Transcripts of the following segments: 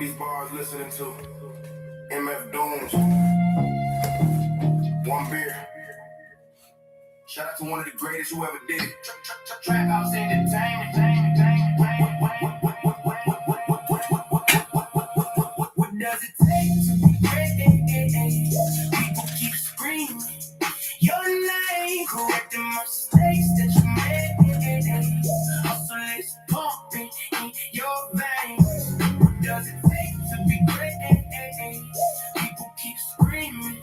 these bars listening to MF Dooms. One beer. Shout out to one of the greatest who ever did it. Trap House Entertainment. What does it take to be great? People keep screaming your name, correcting mistakes that you made. Hustle is pumping in your veins. What does it take to be great? People keep screaming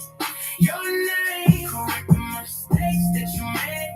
your name, correcting mistakes that you made.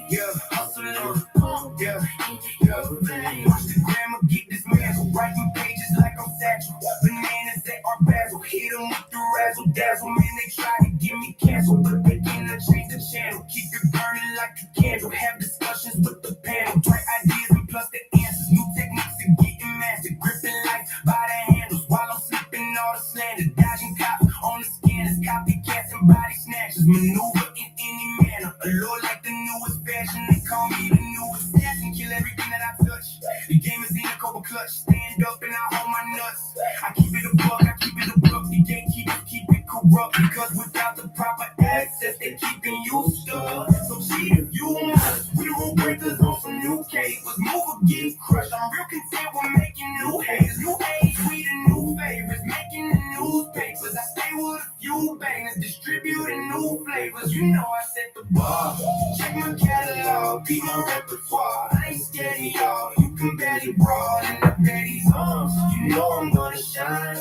Yeah, hustle is pumping in your veins. Watch the grammar get dismantled, writing pages like I'm Satchel. Bananas at our basil, hit them with the razzle dazzle. Man, they try to get me canceled, but they cannot change the channel. Keep it burning like a candle. Have discussions with the panel. Try ideas and plus the answers. New techniques are getting mastered. Gripping life by the handles while I'm slipping all the slander. Dodging cops on the scanners. Copycats and body snatchers. Maneuver in any manner. Allure like the newest fashion. They call me the newest assassin. Kill everything that I touch. The game is in a cover clutch. Stand up and I hold my nuts. I keep it a buck. I keep it a buck. The gatekeepers keep it corrupt. Because without the proper access, they keeping you stuck. So cheat if you want. We rule breakers on some new capers. Move or get crushed. I'm real content with making new haters. New age, we the new favorites. Making the newspapers. I stay with a few bangers. Distributing new flavors. You know I set the bar. Check my catalog. Beat my repertoire. I ain't scared of y'all. You can barely brawl in the Betty's arms. You know I'm gonna shine.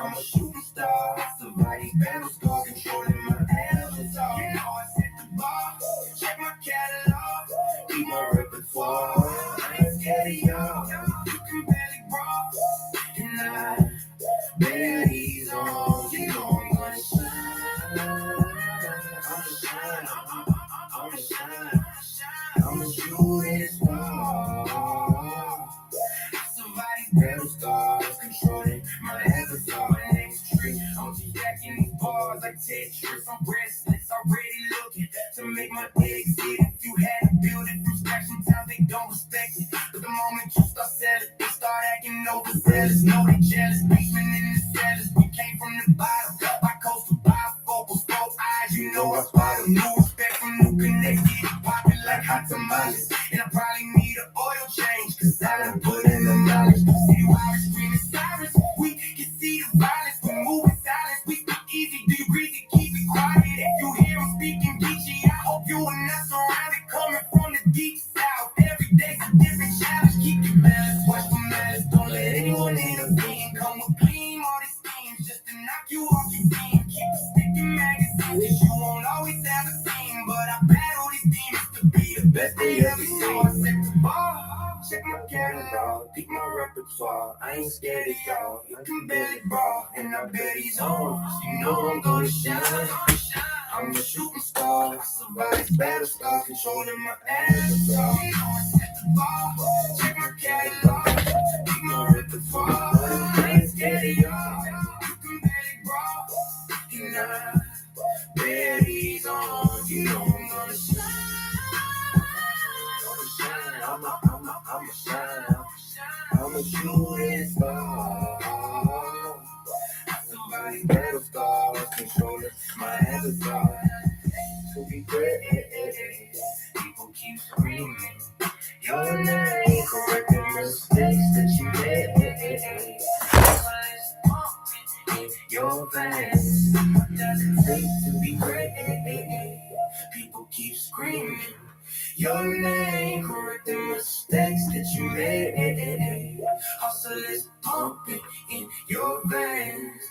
I'm a shooting star. Survive these battle scars. Controlling my avatar. You know I set the bar. Check my catalog. Beat my repertoire. I ain't scared of y'all. You can barely brawl. And I bear these arms. You know I'm gonna shine. I'ma shine. I'm a shooting star. Survive these battle scars. Controlling my avatar. My name's Tree. I'm just jacking these bars like Tetris. I'm restless, already looking to make my exit. If you had to build it from scratch, sometimes they don't respect it. But the moment you start selling, they start acting overzealous. No, they jealous. Basement in the cellars. We came from the bottom. By coastal bifocals, both eyes. You know I spot them. New respect from new connected. Popping like hot tamales. And I probably need an oil change. Cause I done put in the knowledge. See why we screaming sirens. We can see the violence. We move in silence. We speak easy. Do you breathe it? Keep it quiet. If you hear them speaking geeky, I hope you are not surrounded. Coming from the deep south. Every day's a different challenge. Keep your balance. Watch the malice. Don't let anyone intervene. Come with gleam. All these schemes just to knock you off your beam. Keep a sticking magazine. Cause you won't always have a team. But I battle these demons to be the best they ever seen. So I set the bar. Check my catalog, pick my repertoire. I ain't scared of y'all. You can barely brawl, and I bet he's on. You know I'm gonna shine. I'm a shooting star. I survive these battle scars, controlling my avatar. I set the bar. Check my catalog, pick my repertoire. I ain't scared of y'all. You can barely brawl, and I bet he's on. You know I'm gonna shine. I'm a shine. I'm a shooting star. Somebody battle scars, controlling my avatar. To be great, people keep screaming your name, correcting mistakes that you made. Your veins, what does it take to be great? People keep screaming your name, correcting mistakes that you made. Hustle is pumping in your veins.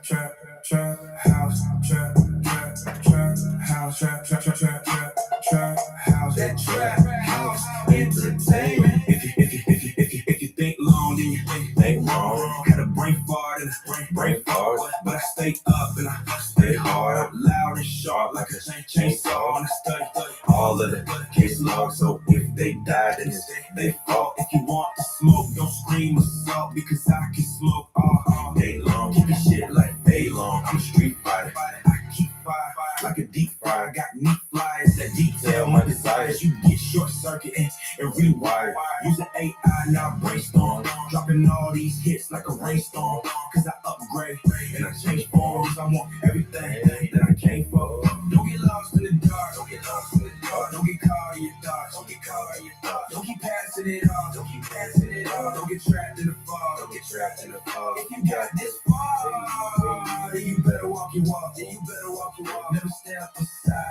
Trap house, trap house, trap house, that trap house entertainment. If you think long, then you think wrong. Had a brain fart and a brain fart, but I stay up and I stay hard. I'm loud and sharp like a chainsaw, and I study all of the case logs. So if they die, then it's they fault. If you want to smoke, don't scream assault, because I can smoke all day long. Keep your shit like day long. I'm a street fighter. I keep fire like a deep fryer. Got meat flies that detail all my desires. You get short circuit and rewire. Using AI, now brainstorm. Dropping all these hits like a rainstorm. Cause I upgrade and I change forms. I want everything that I came for. Don't get lost in the dark. Don't get lost in the dark. Don't get caught in your thoughts. Don't get caught in your thoughts. Don't keep passing it off. Don't keep passing it off. Don't get trapped in the fog. Don't get trapped in the fog. If you got this far, then you better walk your walk. Then you better walk your walk. Never step aside.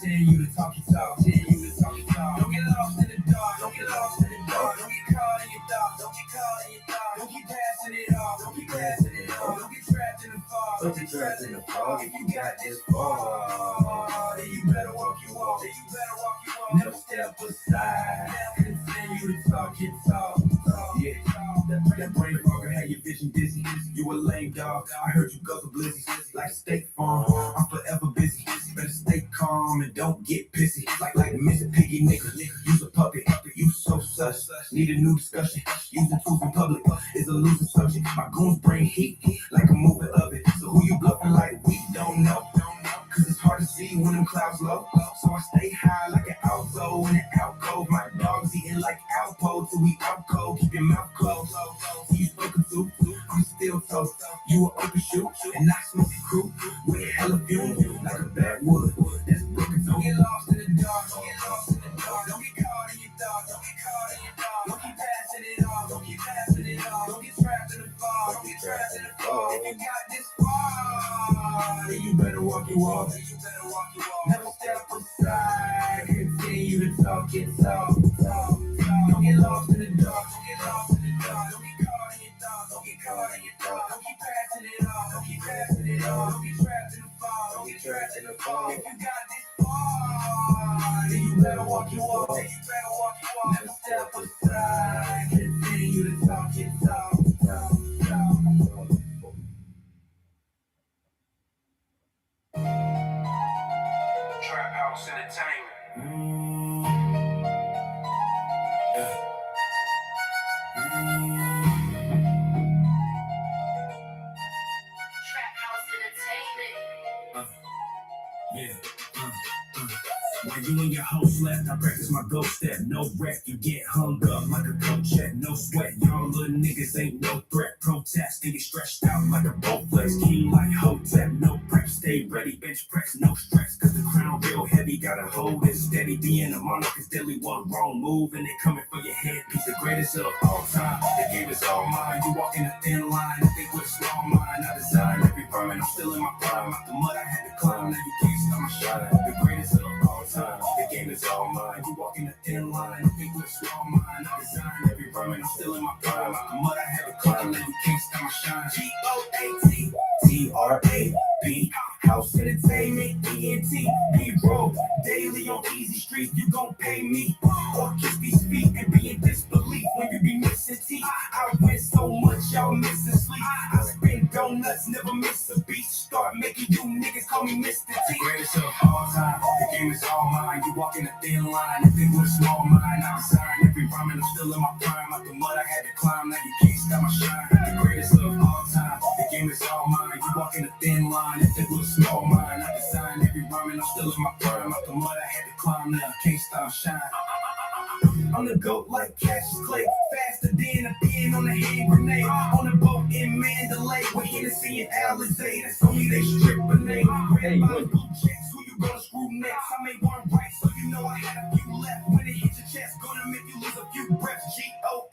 Tell you to talk your talk. Tell you to talk your talk. Don't get lost in the dark. Don't get lost in the dark. Don't get caught in your thoughts. Don't get caught in your thoughts. Don't keep passing it off. Don't keep passing it off. Don't get trapped in the fog. Don't get trapped in the fog. If you got this far, then you better walk your walk. Then you better walk your walk. Never step aside. Continue to talk your talk. Yeah. That brain fog had your vision dizzy. You a lame dog. I heard you guzzle blizzy like State Farm. I'm forever busy. Better stay calm and don't get pissy. Like Mr. Piggy nigga. Use a puppet. You so sus. Need a new discussion. Using tools in public is a losing subject. My goons bring heat like a moving oven. So who you bluffing like we don't know. Cause it's hard to see when them clouds low. So I stay high like an alto in an alcove. My dog's eating like Alpo till we out cold. Keep your mouth closed. Who you spoken to? I'm still toast. You an open shoe and I smoke a crew with hella fumes like a backwood. That's broken. Don't get lost in the dark. Don't get lost in the dark. Don't get caught in your thoughts. Don't get caught in your thoughts. Don't keep passing it off. Don't keep passing it off. Don't get trapped in the fog. Don't get trapped in the fog. If you got this far, then you better walk your walk. Then you better walk your walk. Never step aside. Continue to talk your talk. Don't get lost in the dark. Don't get lost in the dark. Don't get caught in your thoughts. Don't get caught in your thoughts. Don't keep passing it off. Don't keep passing it off. Don't get trapped in the fog. Don't get trapped in the fog. If you got this far, then you better walk your walk. Then you better walk your walk. Never step aside. Continue to talk your talk. Trap House Entertainment. Trap House Entertainment. Yeah. While you and your host left, I practice my ghost step. No wreck, you get hung up like a coat check. No sweat, y'all little niggas ain't no threat. Protest, and get stretched out like a boat flex. King like Hotep, no prep, stay ready. Bench press, no stress, cause the crown real heavy. Gotta hold it steady. Being a monarch is deadly. One wrong move and they coming for your head. Piece the greatest of all time. The game is all mine. You walk in a thin line. I think with a small mind. I design every vermin. I'm still in my prime. Out the mud I had to climb. Now you can't stop my shine. The greatest of all time. The game is all mine. You walk in a thin line. I think with a small mind. I design every vermin. I'm still in my prime. Out the mud I had to climb. Now you can't stop my shine. GOATTRAP. House Entertainment, ENT, B-roll, daily on Easy Street, you gon' pay me. Or kiss these feet and be in disbelief when you be missing teeth. I win so much, y'all missing sleep. I spin donuts, never miss a beat. Start making you niggas call me Mr. T. Greatest of all time, the game is all mine. You walk in a thin line, and think with a small mind. I design every rhyme and I'm still in my prime. Out the mud I had to climb, now you can't stop my shine. The greatest of all time, the game is all mine. You walk in a thin line, and think with a small mind. I design every rhyme and I'm still in my prime. Out the mud I had to climb, now I can't stop shine. I'm the GOAT like Cassius Clay, faster than a pin on a hand grenade. On a boat in Mandalay with Hennessy and Alizé. That's only they strip a name. Red bottom blue checks, who you gonna screw next? I made one right, so you know I had a few left. When it hit your chest, gonna make you lose a few breaths. GOAT,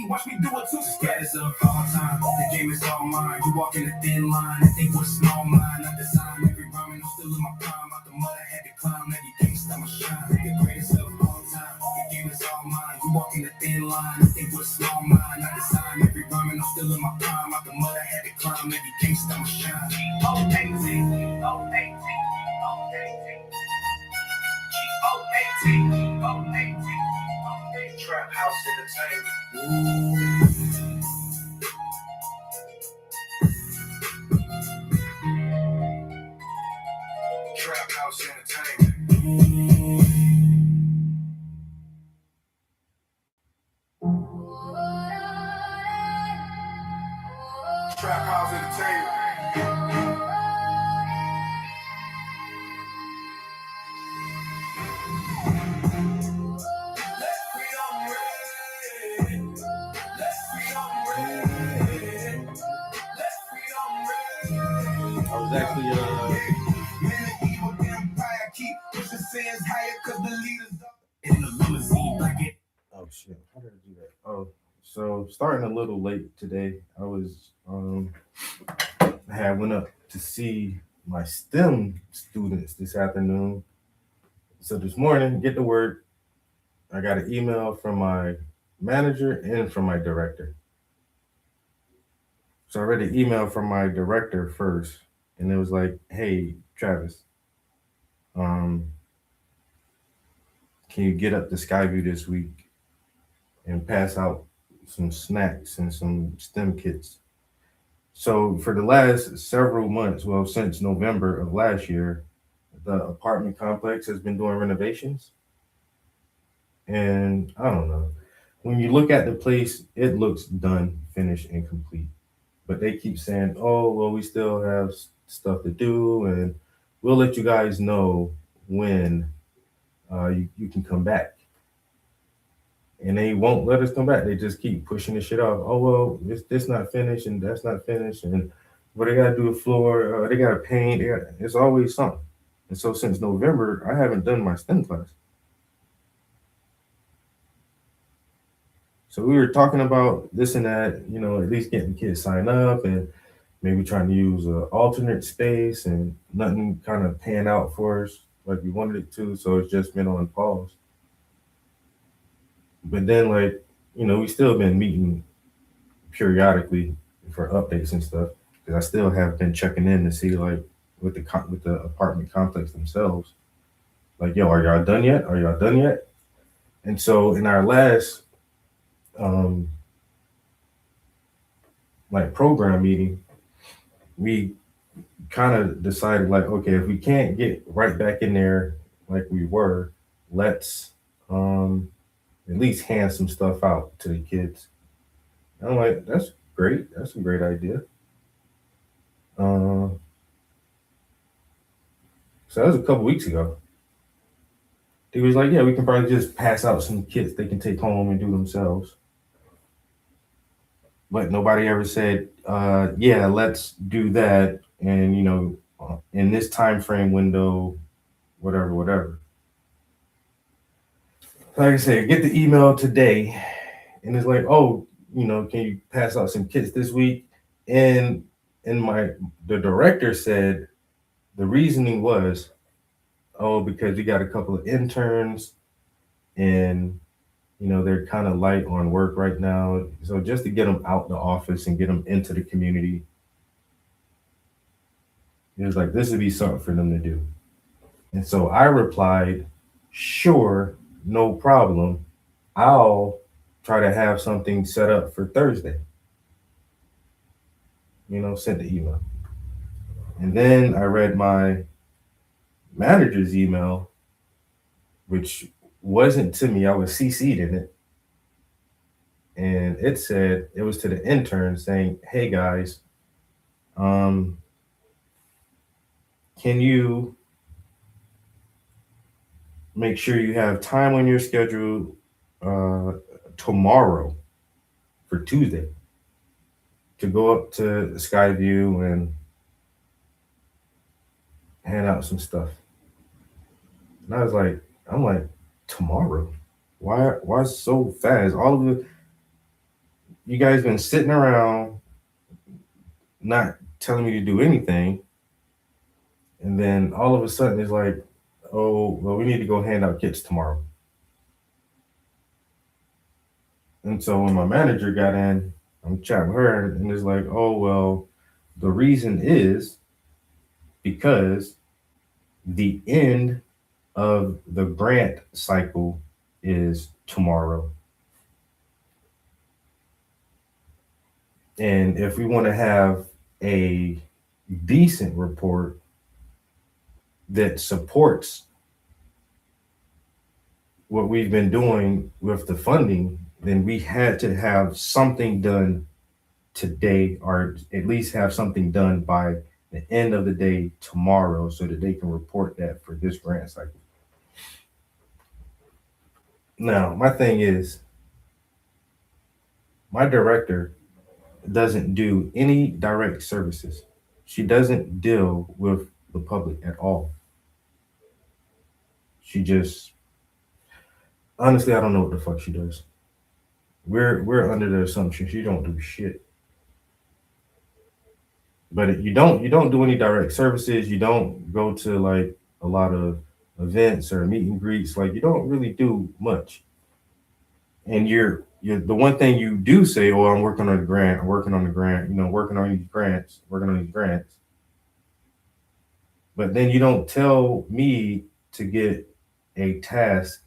watch me do it too. Status of all time, the game is all mine. You walk in a thin line, and think with a small mind. I design every rhyme and I'm still in my prime. Out the mud I had to climb, now you can't stop my shine. The greatest of all time, the game is all mine. You walk in a thin line, and think with a small mind. I design every rhyme and I'm still in my prime. Out the mud I had to climb, now you can't stop my shine. Trap House Entertainment. Trap House Entertainment. Trap House Entertainment. So starting a little late today, I had went up to see my STEM students this afternoon. So this morning, get to work, I got an email from my manager and from my director. So I read the email from my director first, and it was like, "Hey, Travis, um, can you get up to Skyview this week and pass out some snacks and some STEM kits?" So for the last several months, well, since November of last year, the apartment complex has been doing renovations, and I don't know. When you look at the place, it looks done, finished, and complete. But they keep saying, "Oh, well, we still have stuff to do, and we'll let you guys know when you can come back." And they won't let us come back. They just keep pushing the shit off. Oh well, this not finished and that's not finished, and but they gotta do a floor. They gotta paint. It's always something. And so since November, I haven't done my STEM class. So we were talking about this and that. At least getting kids sign up and maybe trying to use an alternate space, and nothing kind of pan out for us like we wanted it to. So it's just been on pause. But then, like, we still been meeting periodically for updates and stuff, because I still have been checking in to see, like, with the apartment complex themselves, like, yo, are y'all done yet? Are y'all done yet? And so in our last um like program meeting, we kind of decided, like, okay, if we can't get right back in there like we were, let's um at least hand some stuff out to the kids. And I'm like, that's great. That's a great idea. Uh, so that was a couple weeks ago. He was like, yeah, we can probably just pass out some kits they can take home and do themselves. But nobody ever said, yeah, let's do that. And, in this time frame window, whatever, whatever. Like I said, get the email today, and it's like, oh, can you pass out some kits this week? And the director said the reasoning was, oh, because we got a couple of interns, and they're kind of light on work right now, so just to get them out the office and get them into the community, it was like this would be something for them to do. And so I replied, sure, no problem. I'll try to have something set up for Thursday. Sent the email. And then I read my manager's email, which wasn't to me. I was CC'd in it. And it said, it was to the intern saying, hey guys, um, can you make sure you have time on your schedule uh, tomorrow for Tuesday to go up to Skyview and hand out some stuff? And I'm like, tomorrow? Why so fast? All of the you guys been sitting around not telling me to do anything, and then all of a sudden it's like, oh well, we need to go hand out kits tomorrow. And so when my manager got in, I'm chatting with her, and it's like, oh well, the reason is because the end of the grant cycle is tomorrow. And if we want to have a decent report that supports what we've been doing with the funding, then we had to have something done today, or at least have something done by the end of the day tomorrow, so that they can report that for this grant cycle. Now, my thing is, my director doesn't do any direct services. She doesn't deal with the public at all. She just, honestly, I don't know what the fuck she does. we're under the assumption she don't do shit. But you don't do any direct services. You don't go to like a lot of events or meet and greets. Like you don't really do much. And you're the one thing you do say, oh, I'm working on a grant, I'm working on the grant, working on these grants, working on these grants. But then you don't tell me to get a task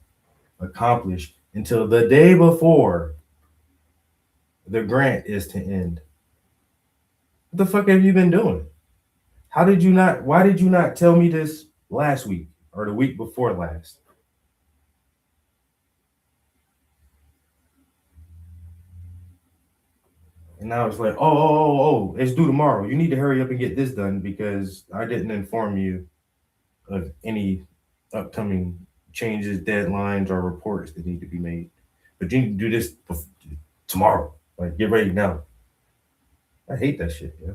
accomplished until the day before the grant is to end. What the fuck have you been doing? Why did you not tell me this last week or the week before last? And now it's like, oh, it's due tomorrow. You need to hurry up and get this done because I didn't inform you of any upcoming changes, deadlines, or reports that need to be made. But you need to do this tomorrow. Like, get ready now. I hate that shit, yeah.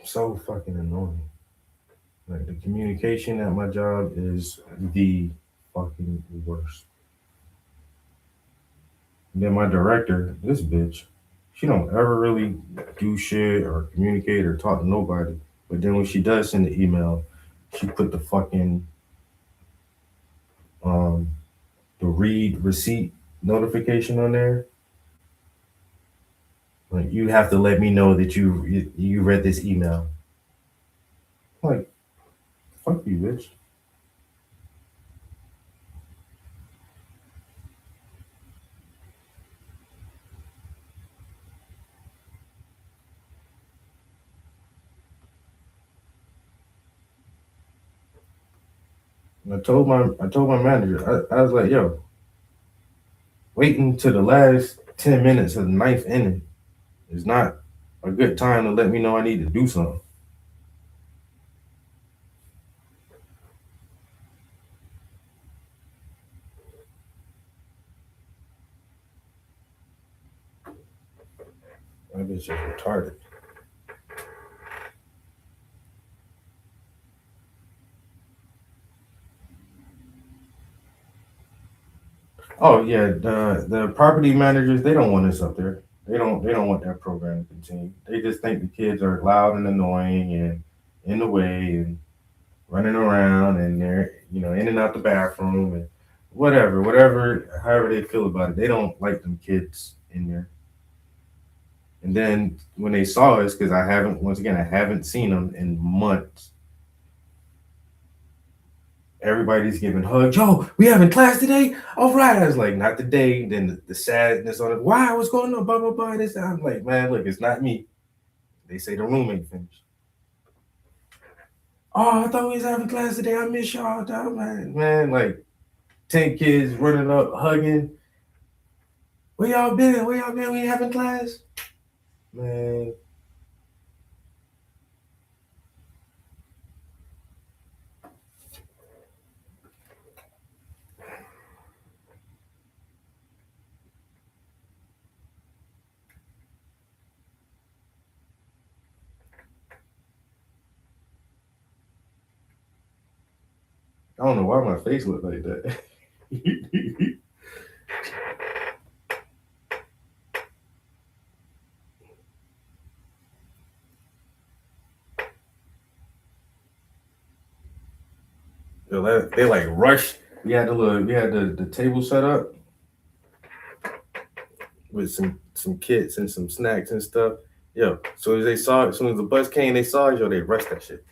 So fucking annoying. Like, the communication at my job is the fucking worst. Then my director, this bitch, she don't ever really do shit or communicate or talk to nobody. But then when she does send the email, she put the fucking um the read receipt notification on there. Like you have to let me know that you read this email. Like fuck you, bitch. And I told my manager, I was like, yo, waiting to the last 10 minutes of the ninth inning is not a good time to let me know I need to do something. That bitch is retarded. Oh yeah, the property managers they don't want us up there. They don't want that program to continue. They just think the kids are loud and annoying and in the way and running around and they're in and out the bathroom and whatever however they feel about it. They don't like them kids in there. And then when they saw us, because I haven't seen them in months. Everybody's giving hugs. Yo, we having class today? All right. I was like, not today. Then the sadness on it. Why? What's going on? Blah, blah, blah. This. I'm like, man, look, it's not me. They say the room ain't finished. Oh, I thought we was having class today. I miss y'all, dog, man. Man, like 10 kids running up, hugging. Where y'all been? Where y'all been? We ain't having class? Man, I don't know why my face looked like that. They like rushed. We had the table set up with some kits and some snacks and stuff. Yo, so as soon as the bus came, they saw it, yo, they rushed that shit.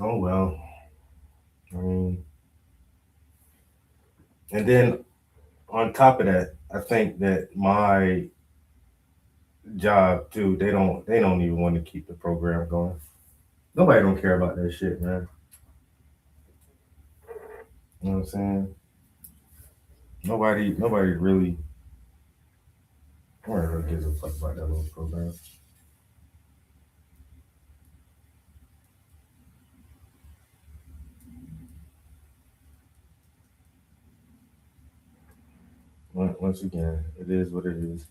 Oh well. I mean, and then on top of that, I think that my job too, they don't even want to keep the program going. Nobody don't care about that shit, man. You know what I'm saying? Nobody really, nobody really gives a fuck about that little program. Once again, it is what it is.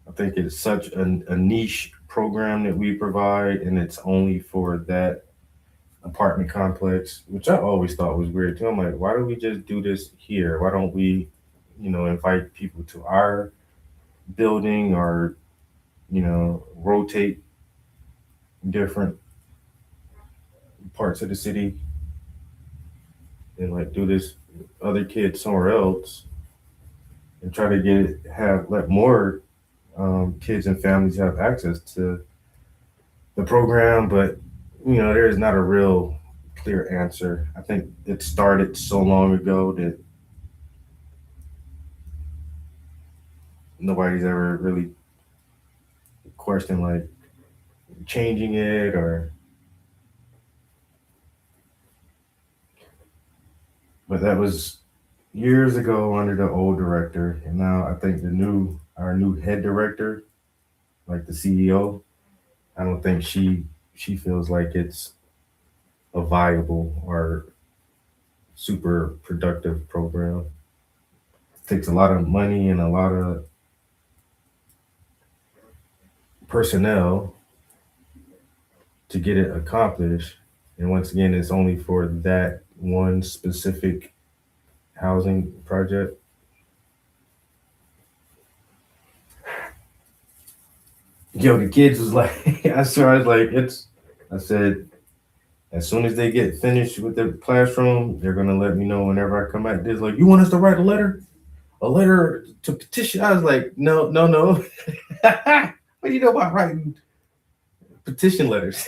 I think it's such a niche program that we provide, and it's only for that apartment complex, which I always thought was weird too. I'm like, why don't we just do this here? Why don't we, invite people to our building or, rotate different parts of the city and like do this other kids somewhere else and try to let more kids and families have access to the program, but there is not a real clear answer. I think it started so long ago that nobody's ever really questioned like changing it or. But that was years ago under the old director, and now I think our new head director, like the CEO, I don't think she feels like it's a viable or super productive program. It takes a lot of money and a lot of personnel to get it accomplished. And once again, it's only for that one specific housing project. Yo, the kids was like, I swear, I was like, I said, as soon as they get finished with the classroom, they're gonna let me know whenever I come back. They're like, you want us to write a letter to petition? I was like, no, no, no. What do you know about writing petition letters?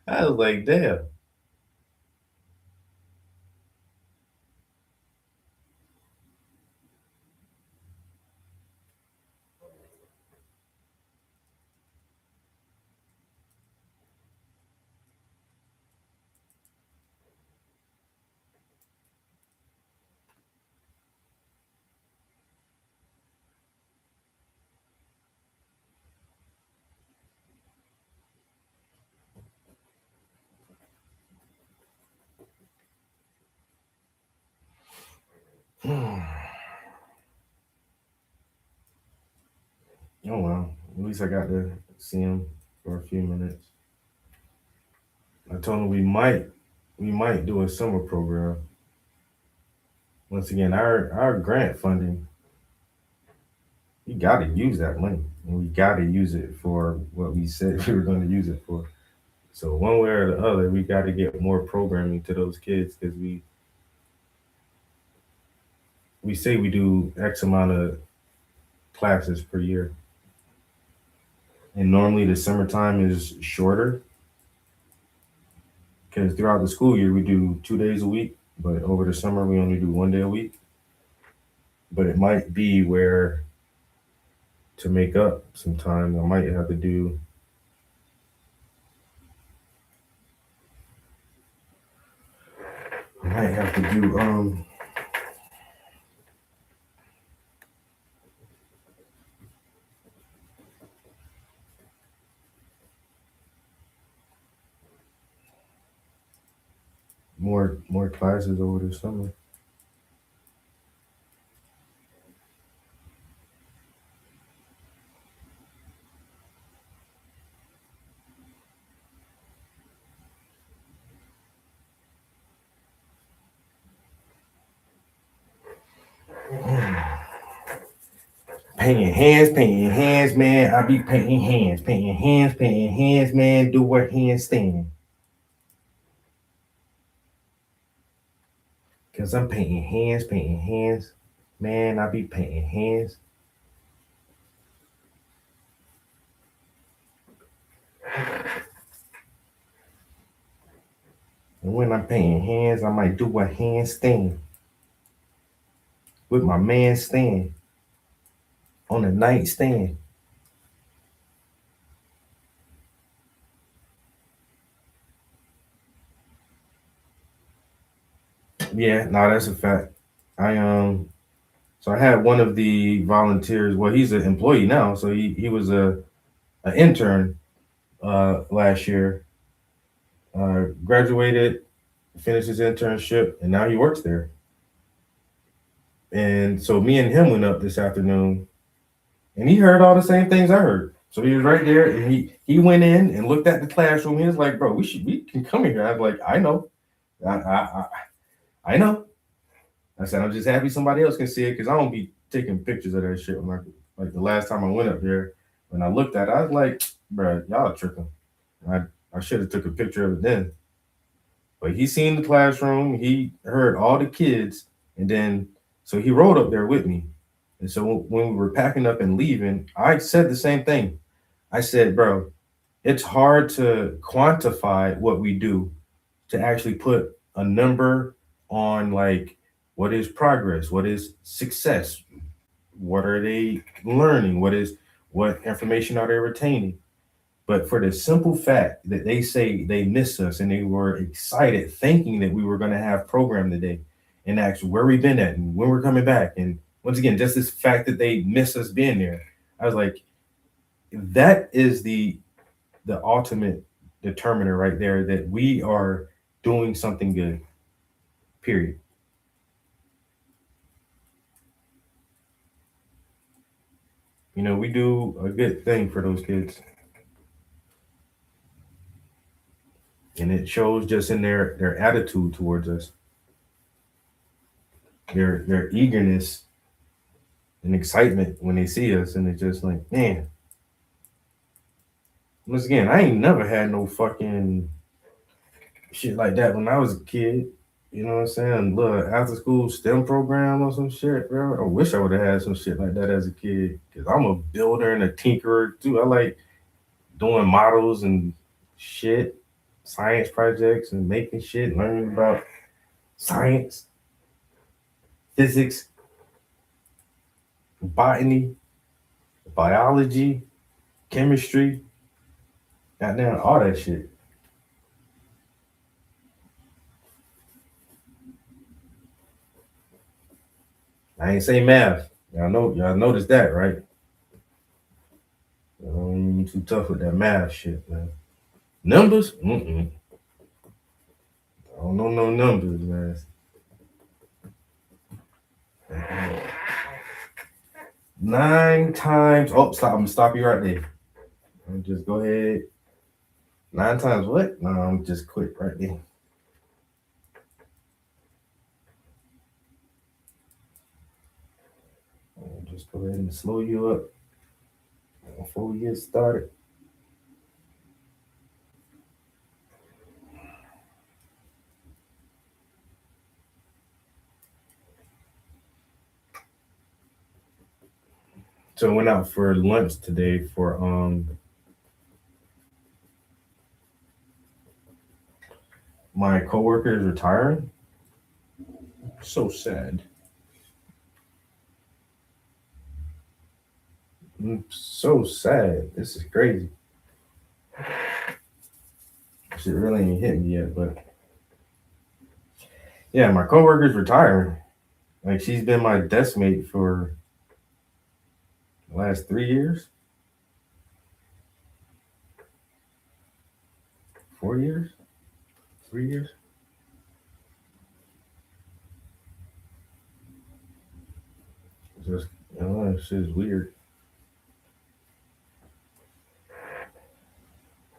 I was like, damn. Oh well, at least I got to see him for a few minutes. I told him we might do a summer program. Once again, our grant funding, we got to use that money, and we got to use it for what we said we were going to use it for. So one way or the other, we got to get more programming to those kids because we say we do X amount of classes per year, and normally the summertime is shorter because throughout the school year we do 2 days a week, but over the summer we only do 1 day a week. But it might be where to make up some time, I might have to do more classes over the summer. Painting hands, man. I be painting hands, man. Do a handstand. Cause I'm painting hands, man. I be painting hands. And when I'm painting hands, I might do a handstand with my man stand on the nightstand. Yeah, no, that's a fact. I so I had one of the volunteers. Well, he's an employee now, so he was a an intern last year. Graduated, finished his internship, and now he works there. And so me and him went up this afternoon, and he heard all the same things I heard. So he was right there, and he went in and looked at the classroom. He was like, "Bro, we can come in here." I was like, "I know, I know." I said, "I'm just happy somebody else can see it because I don't be taking pictures of that shit." Like the last time I went up there, when I looked at it, I was like, "Bro, y'all tripping." I I should have took a picture of it then. But he seen the classroom, he heard all the kids, and then so he rode up there with me. And so when we were packing up and leaving, I said the same thing. I said, "Bro, it's hard to quantify what we do to actually put a number on like what is progress, what is success, what are they learning, what information are they retaining." But for the simple fact that they say they miss us and they were excited thinking that we were going to have program today and asked where we've been at and when we're coming back. And once again, just this fact that they miss us being there. I was like, that is the ultimate determiner right there that we are doing something good. Period. You know, we do a good thing for those kids. And it shows just in their attitude towards us, their eagerness and excitement when they see us, and it's just like, man. Once again, I ain't never had no fucking shit like that when I was a kid. You know what I'm saying? Little after school STEM program or some shit, bro. I wish I would have had some shit like that as a kid. Cause I'm a builder and a tinkerer too. I like doing models and shit, science projects and making shit, learning about science, physics, botany, biology, chemistry, goddamn all that shit. I ain't say math. Y'all noticed that, right? You too tough with that math shit, man. Numbers? Mm-mm. I don't know no numbers, man. 9 times. Oh, stop. I'm gonna stop you right there. Just go ahead. 9 times what? No, I'm just quit right there. I'll just go ahead and slow you up before we get started. So I went out for lunch today for my coworker is retiring. So sad. So sad. This is crazy. Shit really ain't hit me yet, but yeah, my coworker's retiring. Like she's been my desk mate for the last 3 years, 4 years, 3 years. Just shit is weird.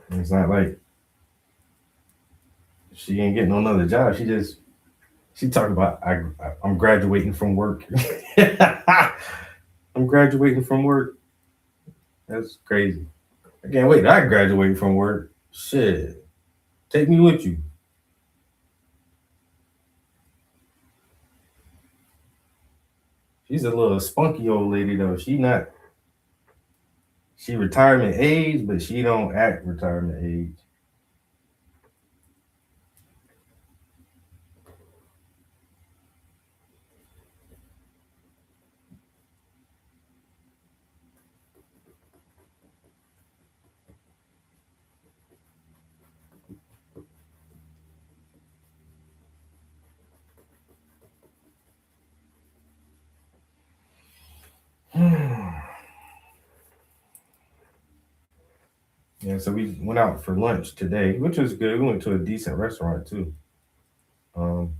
And it's not like she ain't getting another job. She talked about I'm graduating from work. I'm graduating from work. That's crazy. I can't wait. I graduate from work. Shit, take me with you. She's a little spunky old lady though. She retirement age, but she don't act retirement age. Yeah, so we went out for lunch today, which was good. We went to a decent restaurant too. Um,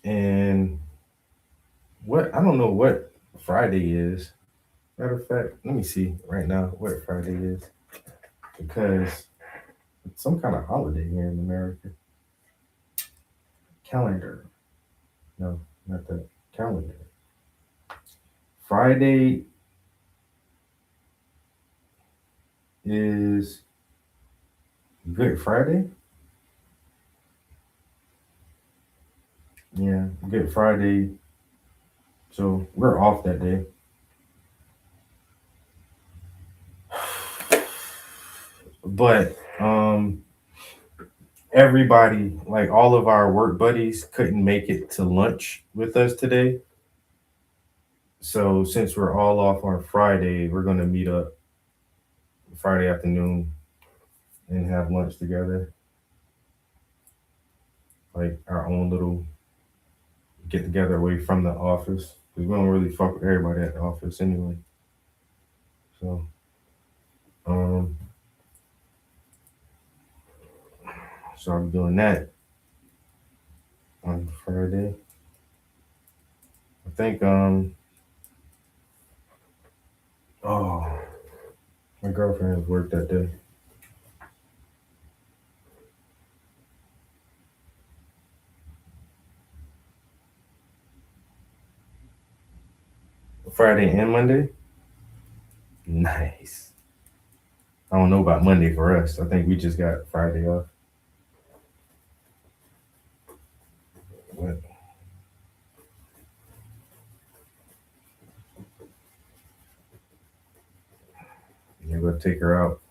and what I don't know what Friday is. Matter of fact, let me see right now what Friday is because it's some kind of holiday here in America. Calendar. No, not that. Calendar. Friday is Good Friday. Yeah, Good Friday. So we're off that day. But everybody, like all of our work buddies, couldn't make it to lunch with us today. So since we're all off on Friday, we're gonna meet up Friday afternoon and have lunch together, like our own little get together away from the office because we don't really fuck with everybody at the office anyway. So um, so I'm doing that on Friday. I think oh, my girlfriend has worked that day. Friday and Monday. Nice. I don't know about Monday for us. I think we just got Friday off. But you're gonna take her out.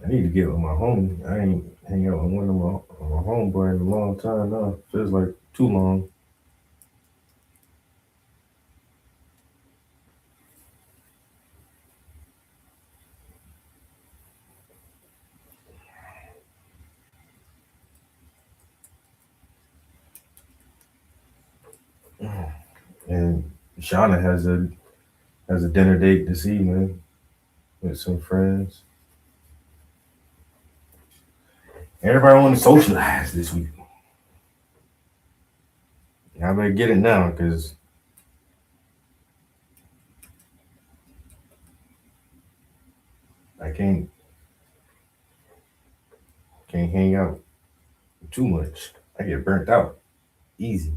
I need to get with my homie. I ain't hang out with one of my homeboy in a long time now. Feels like too long. And Shauna has a dinner date this evening with some friends. Everybody want to socialize this week. I better get it now because I can't hang out too much. I get burnt out easy.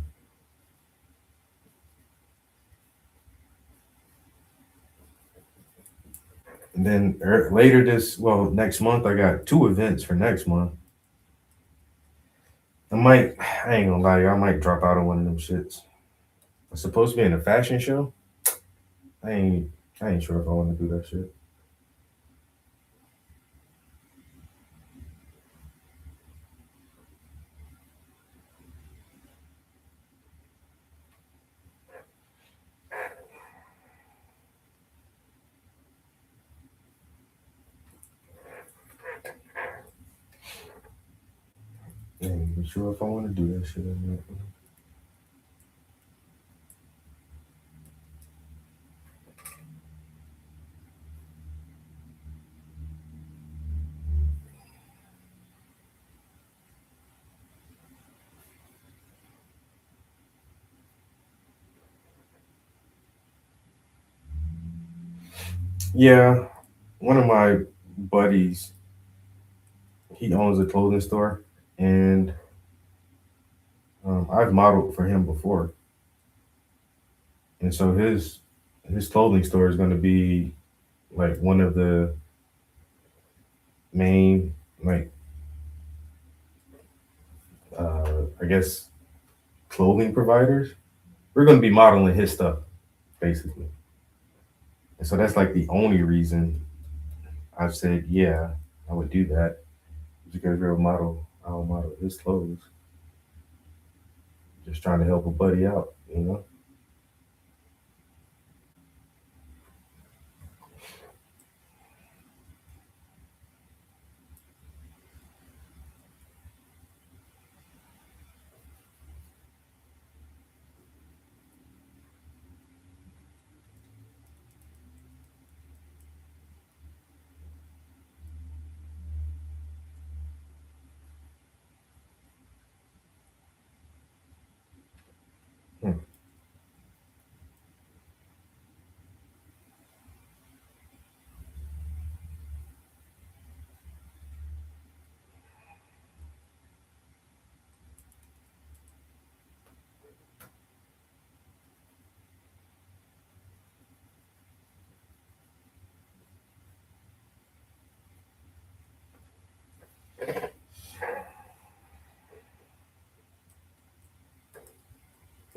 And then later next month, I got two events for next month. I ain't gonna lie, I might drop out of one of them shits. I'm supposed to be in a fashion show. I ain't, I ain't sure if I want to do that shit. I ain't even sure if I want to do that shit or not. Yeah, one of my buddies, he owns a clothing store, and I've modeled for him before, and so his clothing store is going to be like one of the main like I guess clothing providers. We're going to be modeling his stuff basically. And so that's like the only reason I've said, yeah, I would do that because our model is clothes. Just trying to help a buddy out, you know? Hmm.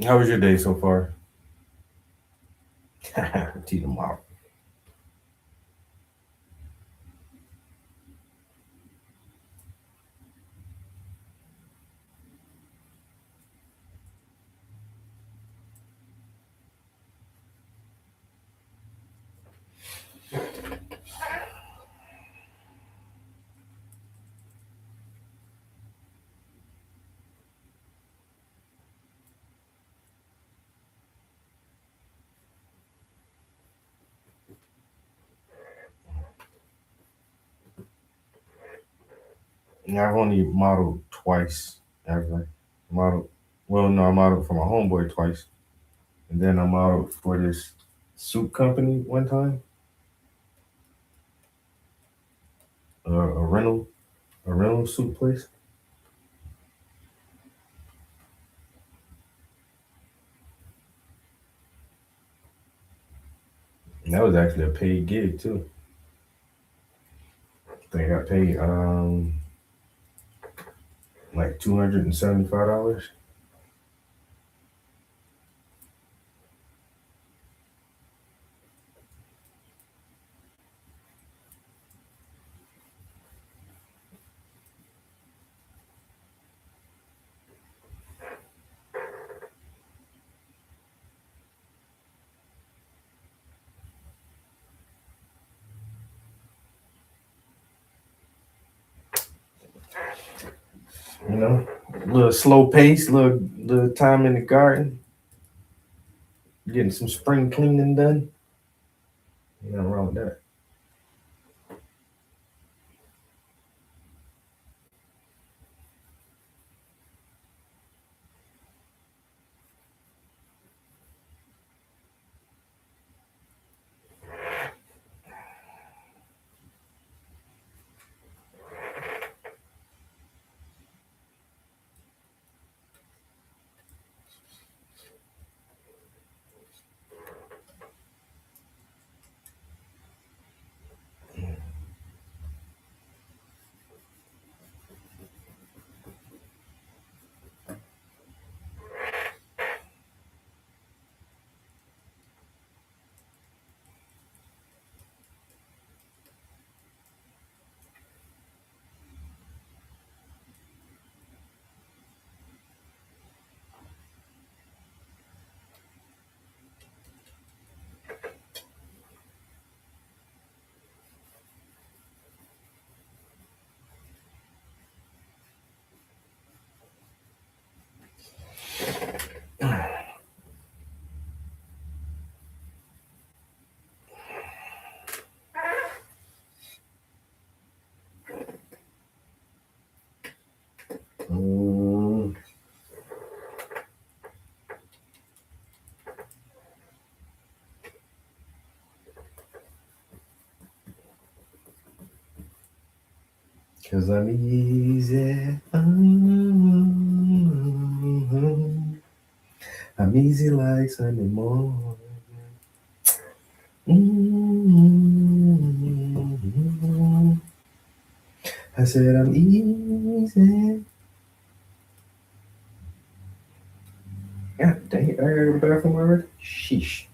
How was your day so far? Tea tomorrow. Yeah, I've only modeled twice ever. Modeled, well, no, I modeled for my homeboy twice, and then I modeled for this soup company one time, a rental soup place. And that was actually a paid gig too. I think I got paid like $275. You know, a little slow pace, little time in the garden, getting some spring cleaning done. Nothing wrong with that. Mm, Cause I'm easy. I'm easy like Sunday morning. Mm, I said I'm easy. God dang it, I gotta go to the bathroom already. Sheesh.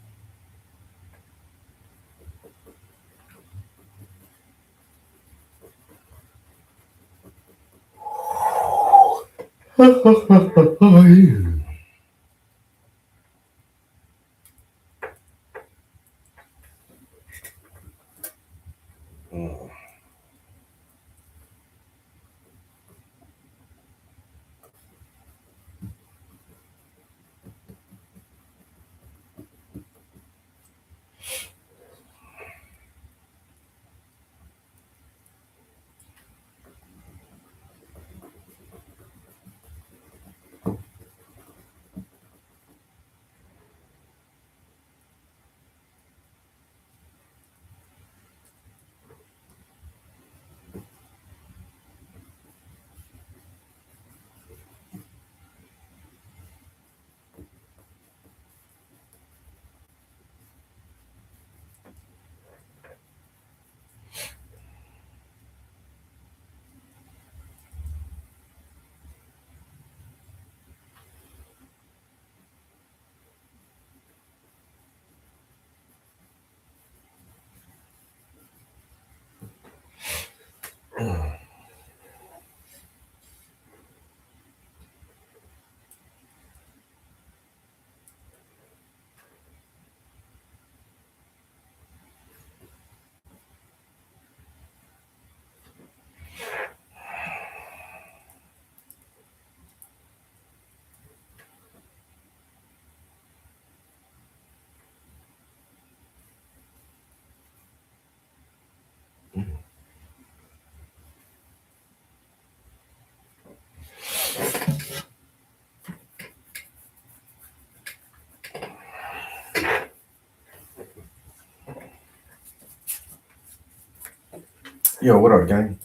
Yo, what up, gang?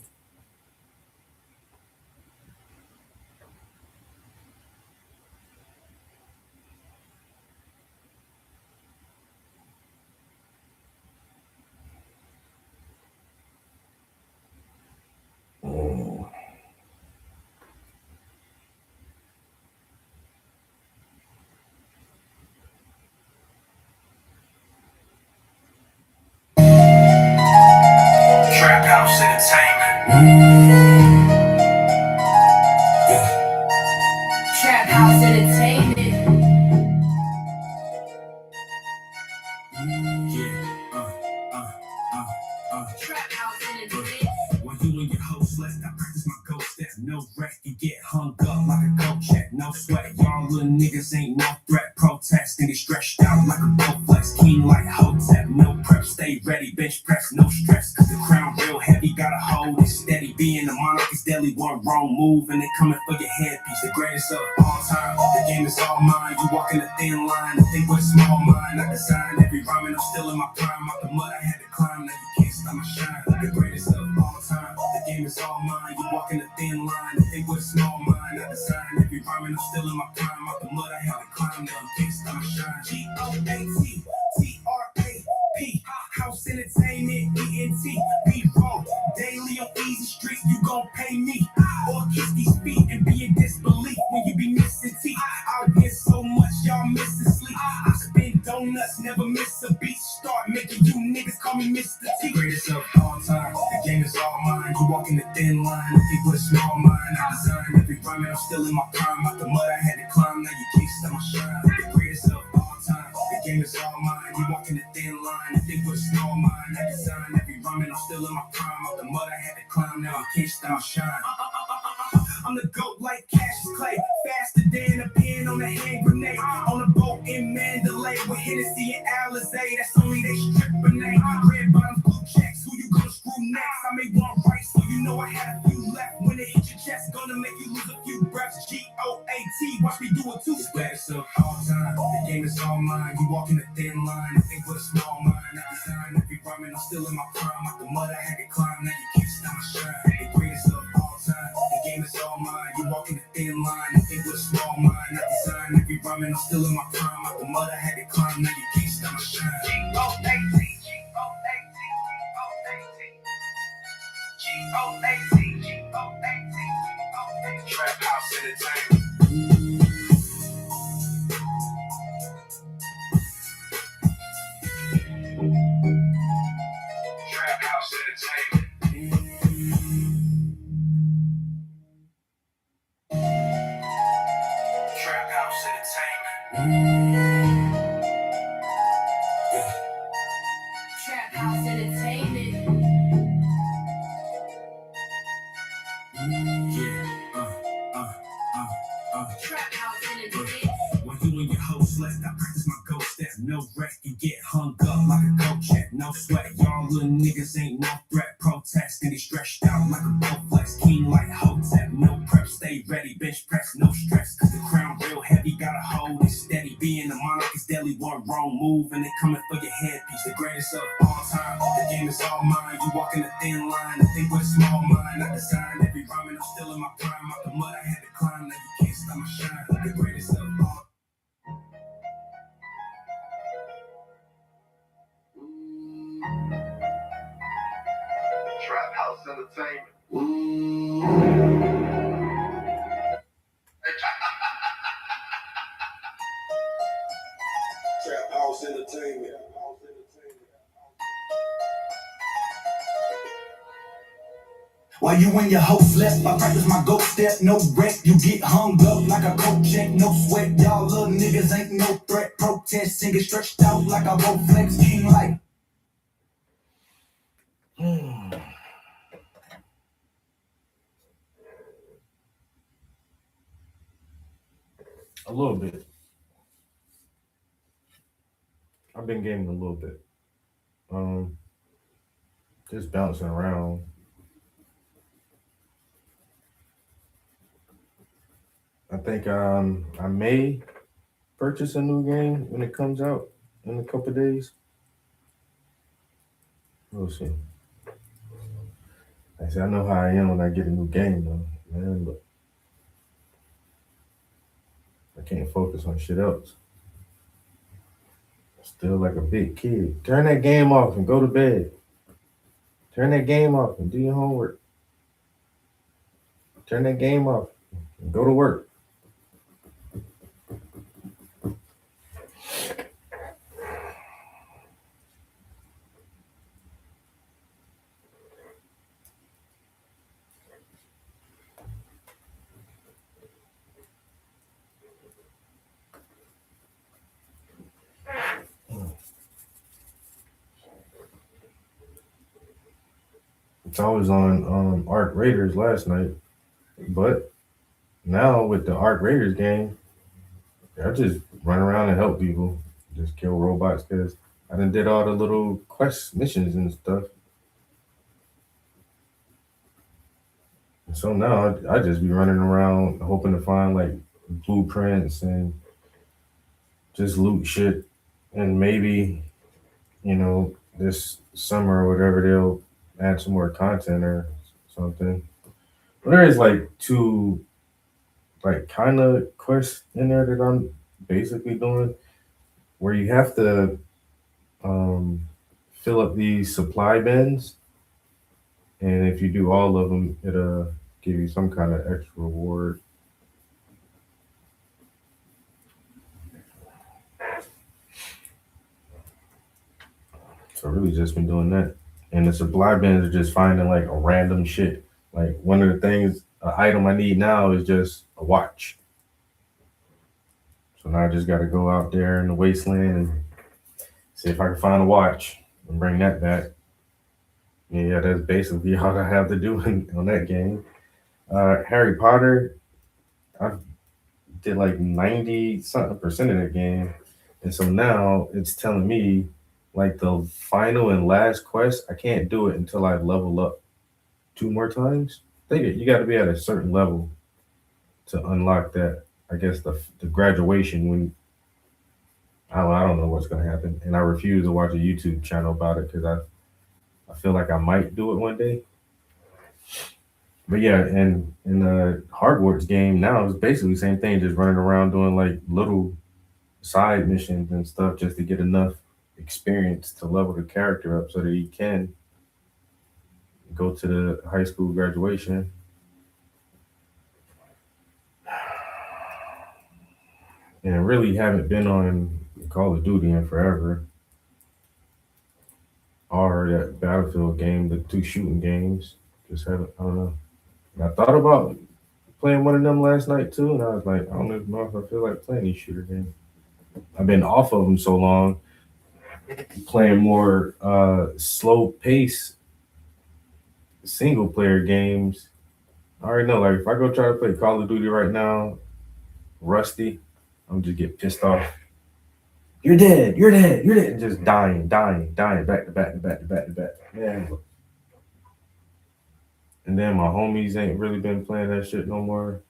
Trap House Entertainment. Trap House Entertainment. Trap House Entertainment. While you and your host left, I practice my ghost step. No wreck, you get hung up like a coat check. No sweat, y'all little niggas ain't no threat. Protesting, they stretched out like a Bowflex. Keen like Hotep, no prep, stay ready. Bench press, no stress. Cause the crown real heavy, gotta hold it steady. Being the monarch is deadly, one wrong move and they coming for your headpiece. The greatest of all time, the game is all mine. You walking a thin line, the thing with a small mind. I design every rhyme and I'm still in my prime. Out the mud I had to climb, now you can't stop my shine. The greatest of all time, the game is all mine. You walking a thin line, the thing with a small mind. I design every rhyme and I'm still in my prime. Out the mud I had to climb, now you can't stop my shine. GOATTRAP, House Entertainment, ENT, B-Roll. Daily on Easy Street, you gon' pay me. Or kiss these feet and be in disbelief when you be missing teeth. I'll get so much, y'all missing sleep. I spin donuts, never miss a beat. Start making you niggas call me Mr. T. Greatest of all time, the game is all mine. You walking the thin line, the people with a small mind. I design every rhyme and I'm still in my prime. Out the mud I had to climb, now you can't stop my shine. The greatest of all time, the game is all mine. You walking the thin line, the people with a small mind. I design every rhyme and I'm still in my prime. Out the mud I had to climb, now I can't stop my shine. I'm the GOAT like Cassius Clay, faster than a pin on a hand grenade. On a boat in Mandalay with Hennessy and Alizé, that's only they stripper name. Red bottoms, blue checks, who you gonna screw next? I made one right, so you know I had a few left. When it hit your chest, gonna make you lose a few breaths. GOAT, watch me do it too. It's baddest of all time, the game is all mine. You walking a thin line, I think with a small mind. I design every rhyme and I'm still in my prime. Out the mud I had to climb, now you can't stop my shine. The greatest of all time, the game is all mine. You walking a thin line, I think with a small mind. I design every rhyme and I'm still in my prime. Out the mud I had to climb, now you can't stop my shine. Trap House Entertainment. Trap House Entertainment. House Entertainment. Trap House Entertainment. When you and your host left, I practice my ghost step. No wreck, you get hung up like a coat check. No sweat, y'all little niggas ain't no threat. Protest, and he stretched out like a Bowflex. King like Hotep, no prep, stay ready. Bench press, no stress. Cause the crown real heavy, gotta hold it steady. Being a monarch is deadly, one wrong move, and they coming for your headpiece. The greatest of all time, the game is all mine. You walk in a thin line, I think with a small mind. I designed every rhyme, and I'm still in my prime. Out the mud, I had to climb, now you can't stop my shine. The greatest of all. Trap House Entertainment. Trap House Entertainment. While you and your host left, I practice my ghost step. No wreck, you get hung up like a coat check. No sweat, y'all little niggas ain't no threat. Protest, singing stretched out like a Bowflex. King like. A little bit. I've been gaming a little bit. Just bouncing around. I think I may purchase a new game when it comes out in a couple days. We'll see. I know how I am when I get a new game though, man, but I can't focus on shit else. Still like a big kid. Turn that game off and go to bed. Turn that game off and do your homework. Turn that game off and go to work. I was on Arc Raiders last night, but now with the Arc Raiders game, I just run around and help people, just kill robots because I done did all the little quest missions and stuff. So now I just be running around hoping to find like blueprints and just loot shit, and maybe this summer or whatever they'll add some more content or something. But there is like two like kind of quests in there that I'm basically doing where you have to um, fill up these supply bins, and if you do all of them, it'll give you some kind of extra reward. So really just been doing that. And the supply bins are just finding like a random shit. Like one of the things, an item I need now is just a watch. So now I just got to go out there in the wasteland and see if I can find a watch and bring that back. Yeah, that's basically all I have to do on that game. Harry Potter, I did like 90 something percent of that game. And so now it's telling me like the final and last quest, I can't do it until I level up 2 more times. Think it, you got to be at a certain level to unlock that. I guess the graduation when I don't know what's gonna happen, and I refuse to watch a YouTube channel about it because I feel like I might do it one day. But yeah, and in the Hogwarts game now it's basically the same thing, just running around doing like little side missions and stuff just to get enough experience to level the character up so that he can go to the high school graduation. And really haven't been on Call of Duty in forever. Or that Battlefield game, the two shooting games. Just haven't, I don't know. And I thought about playing one of them last night too, and I was like, I don't know if I feel like playing these shooter games. I've been off of them so long. playing more slow pace single player games. I already know, like if I go try to play Call of Duty right now, Rusty, I'm just get pissed off. You're dead, you're dead, you're dead. Just dying, dying, back to back to back to back to back. Man. And then my homies ain't really been playing that shit no more.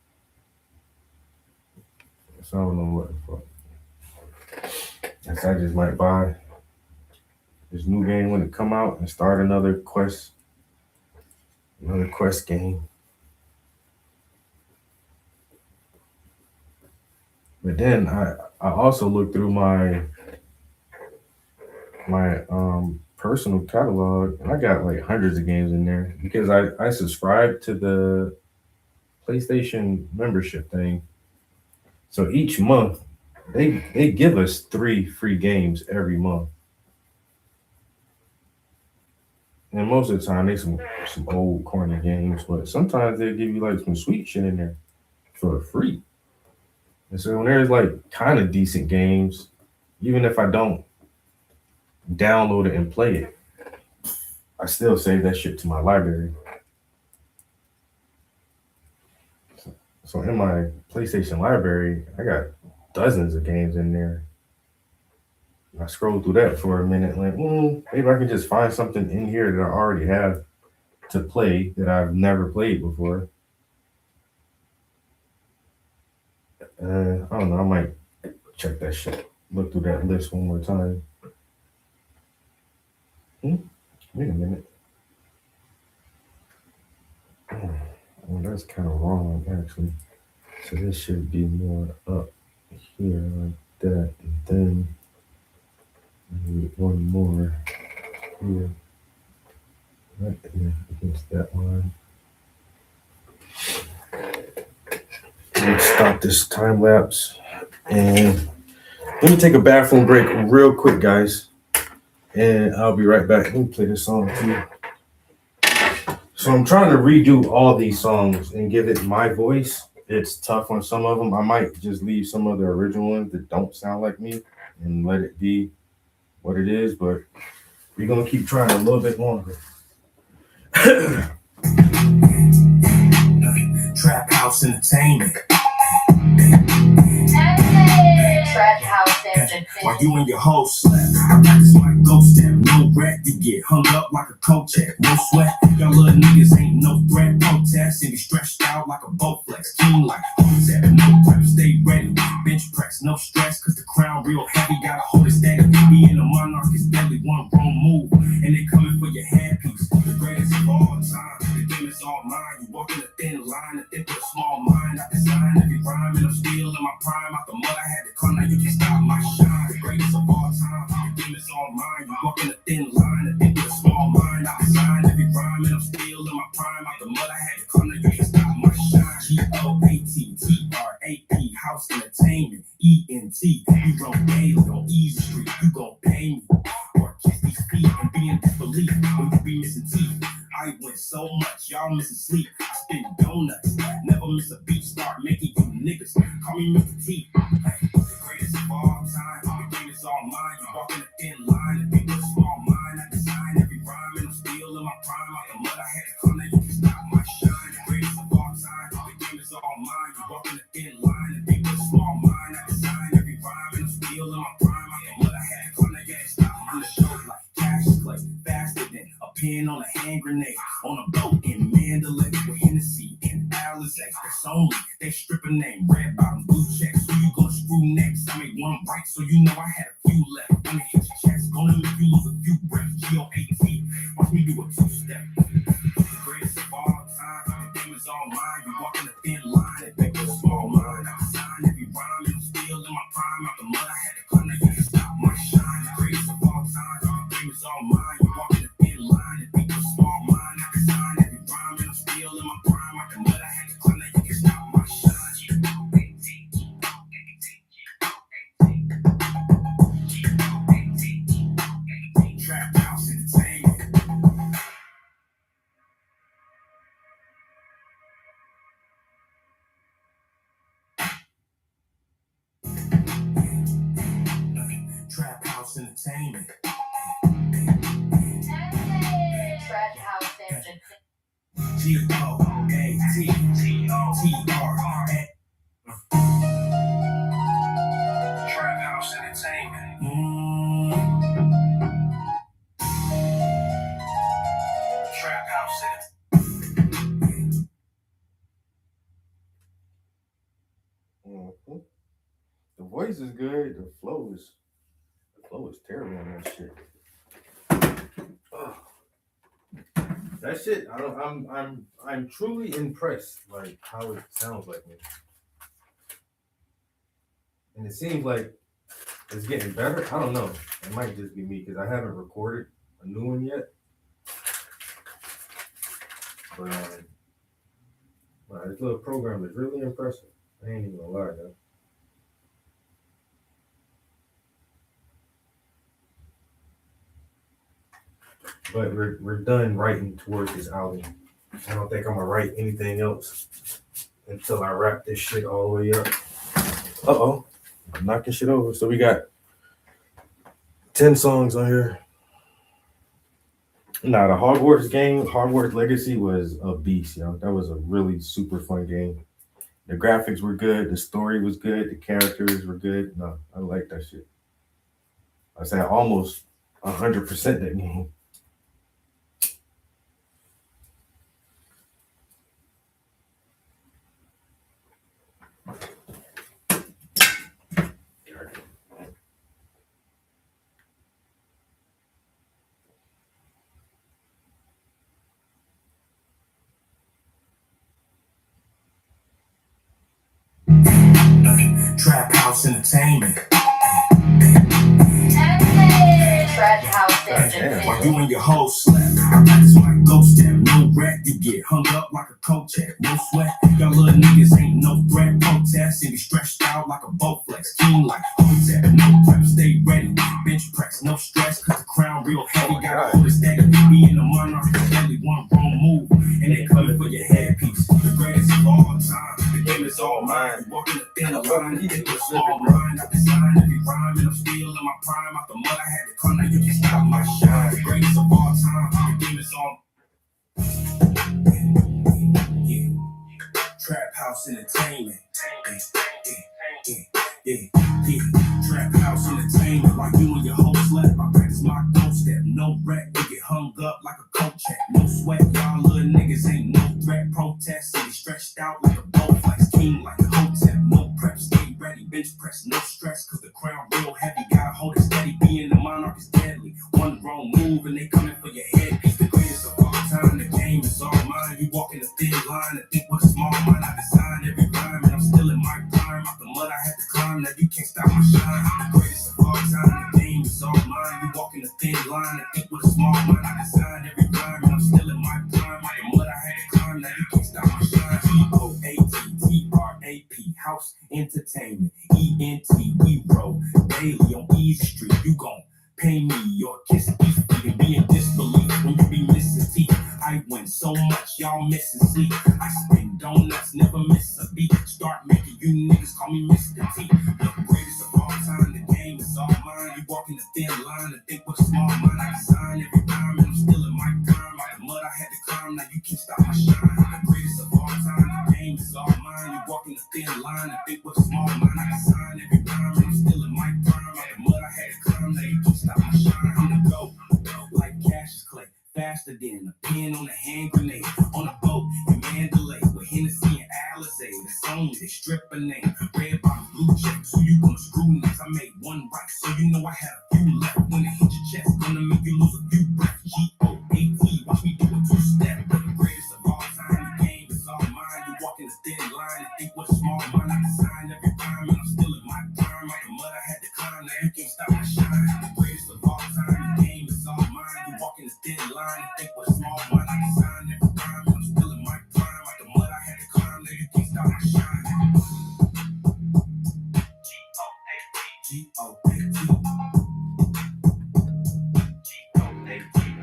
So I don't know what the fuck. Guess I just might buy this new game when it come out and start another quest game. But then I also looked through my personal catalog and I got like hundreds of games in there because I subscribed to the PlayStation membership thing. So each month they give us 3 free games every month. And most of the time they some old corny games, but sometimes they give you like some sweet shit in there for free. And so when there's like kind of decent games, even if I don't download it and play it, I still save that shit to my library. So in my PlayStation library, I got dozens of games in there. I scrolled through that for a minute, like, maybe I can just find something in here that I already have to play that I've never played before. I don't know. I might check that shit. Look through that list one more time. Wait a minute. Oh, that's kind of wrong, actually. So this should be more up here like that, and then I need one more here, right here against that line. Let's stop this time lapse and let me take a bathroom break real quick, guys, and I'll be right back. Let me play this song too. So I'm trying to redo all these songs and give it my voice. It's tough on some of them. I might just leave some of the original ones that don't sound like me and let it be what it is, but we're gonna keep trying a little bit longer. Trap House Entertainment. Trap House Entertainment. While you and your host slept, I practice my ghost step. No wreck, you get hung up like a coat check. No sweat, y'all little niggas ain't no threat. Protest and be stretched out like a boat flex. King like step, no prep, stay ready. Bench press, no stress, cause the crown real heavy. Gotta hold it steady. Being a monarch is deadly. One wrong move, and they coming for your headpiece. The greatest of all time. The game is all mine. You walk in a thin line, a thick with a small mind. I design every rhyme, and I'm still in my prime. Out the mud, I had to come. Now you can stop my shine. The greatest of all time. The game is all mine. You walk in a thin line, a thick with a small mind. I design every rhyme, and I'm still in my prime. Out the mud, I had to come. Now you can stop my shine. GOATTRAP, House Entertainment, ENT. You gon' daily on Easy Street. You gon' pay me or kiss these feet and be in disbelief when you be missing teeth. I went so much, y'all missing sleep. I spin donuts, never miss a beat. Start making you niggas call me Mr. T. The greatest of all time. The game is all mine. You walk in a thin line and think with a small mind. I design every rhyme and I'm still in my prime. Out the mud, I had to come. Now you can stop my shine. The greatest of all time. The game is all mine. You walk in a thin line and think with a small mind. I design every rhyme and I'm still in my prime. Out the mud, I had to come. Now you can stop my shine. Like cash clay, faster than a pin on a hand grenade. On a boat in Mandalay with Hennessy and Alizé. That's only they strip a name. Red bottom, blue checks. Who you gonna screw next? I made one right, so you know I had a few left. Gonna hit your chest, gonna make you lose a few breaths. GOAT, watch me do a two-step. The greatest of all time. The game is all mine. You walk in a thin line and pick a small mind. I design every rhyme and I'm still in my prime. Out the mud, I had to come. Now you can stop my shine. The greatest of all time. The game is all mine. You walk in a thin line and pick a small mind. I design every rhyme and I'm still in my prime. Out the mud, I had to come. Now you can stop my shine. Trap House Entertainment. Trap House Entertainment. Trap House Entertainment. Trap House Entertainment. Mhm. The voice is good. The flow is terrible on that shit. Ugh. That shit, I don't. I'm truly impressed, like how it sounds like me, and it seems like it's getting better. I don't know. It might just be me because I haven't recorded a new one yet. But this little program is really impressive. I ain't even gonna lie, though. But we're done writing towards this album. I don't think I'm gonna write anything else until I wrap this shit all the way up. I'm knocking shit over. So we got 10 songs on here. Nah, the Hogwarts Legacy was a beast, yo. That was a really super fun game. The graphics were good, the story was good, the characters were good. No, I like that shit. I say almost 100% that game. Trap House Entertainment. Trap House Damn. Entertainment. While you and your hoe slap, I practice my ghost step. No rap, you get hung up like a coat check. No sweat, y'all little niggas ain't no threat. Protest and be stretched out like a boat flex. King like Hotep, no prep, stay ready. Bench press, no stress, cause the crown real heavy. Gotta hold it steady. Be in the monarch, deadly one wrong move. And they coming for your headpiece. The greatest of all time. The game is all mine. Walking the thin line, you get the small mind. I design every rhyme, and I'm still in my prime. Out the mud, I had to come, now you can stop my shine. The greatest of all time. The game is all. Yeah. Trap House Entertainment. Yeah. Trap House Entertainment. While you and your hoe slept, I practice my ghost step. No rap, you get hung up like a coat check. No sweat, y'all little niggas ain't no threat. Protest and be stretched out like a boat flex. King like a Hotep. No prep, stay ready. Bench press, no stress, cause the crown real heavy. Gotta hold it steady. Being the monarch is deadly. One wrong move and they coming for your headpiece. The greatest of all time. The game is all mine. You walk in a thin line and think with a small mind. I design every rhyme and I'm still in my prime. Out the mud I had to climb. Now you can't stop my shine. The greatest of all time. The game is all mine. You walk in a thin line and think with a small mind. I design every rhyme and I'm still in my prime. Out the mud I had to climb. Now you can't stop my shine. HOATTRAP House Entertainment. ENT we roll daily on Easy Street. You gon' pay me or kiss me and be in disbelief when you be missing teeth. I win so much, y'all missing sleep. I spin donuts, never miss a beat. Start making you niggas call me Mr. T. The greatest of all time, the game is all mine. You walk in the thin line and think with a small mind. I design every rhyme and I'm still in my prime. Out the mud I had to climb, now you can't stop my shine. The greatest of all time, the game is all mine. You walk in the thin line and think with a small mind. I design every rhyme and I'm still in my prime. Out the mud I had to climb, now you can't stop my shine. I'm the GOAT, like Cassius Clay. Faster than a pin on a hand grenade. On a boat in Mandalay with Hennessy and Alizé. That's only they strip a name. Red bottom, blue checks. Who you gonna screw next? I made one right, so you know I had a few left. When it hit your chest, gonna make you lose a few breaths. GOAT, watch me do a two-step. The greatest of all time, the game is all mine. You walk in a thin line and think with a small mind. I design every rhyme and I'm still in my prime. Out the mud I had to climb, now you can't stop my shine. The greatest of all time, the game is all mine. You walk in a thin line and think with a small mind. I design every rhyme and I'm still in my prime. Out the mud I had to climb, now you can't stop my shine.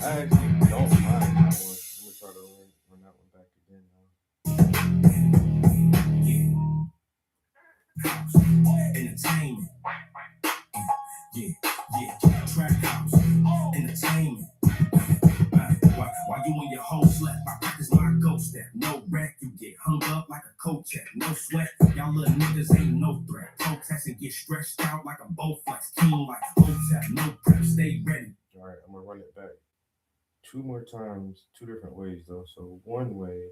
I actually don't mind that one. I'm gonna try to run that one back again now. Entertainment. Track House Entertainment. While you and your hoe slept, I practice my ghost step, no wreck. You get hung up like a coat check, no sweat. Y'all little niggas ain't no threat. Talk test and get stretched out like a Bowflex. King like Hotep, no prep, stay ready. All right, I'm gonna run it back 2 more times, 2 different ways though. So one way.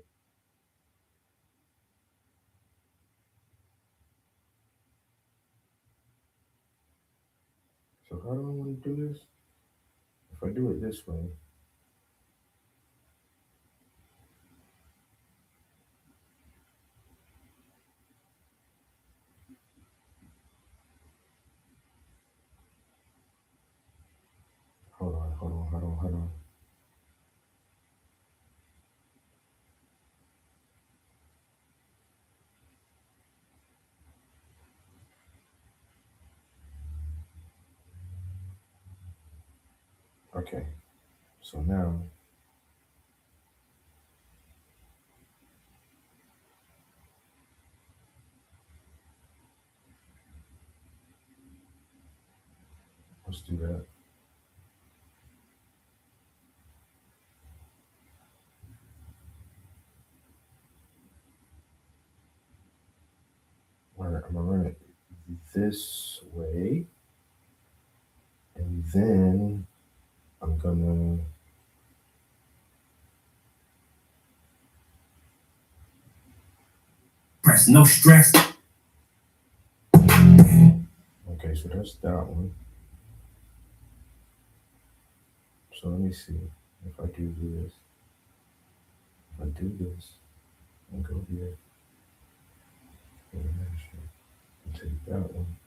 So how do I want to do this? If I do it this way, hold on. Okay, so now let's do that. All right, I'm gonna run it this way, and then I'm gonna Press no stress. okay, so that's that one. So let me see if I do this. If I do this and go here, and take that one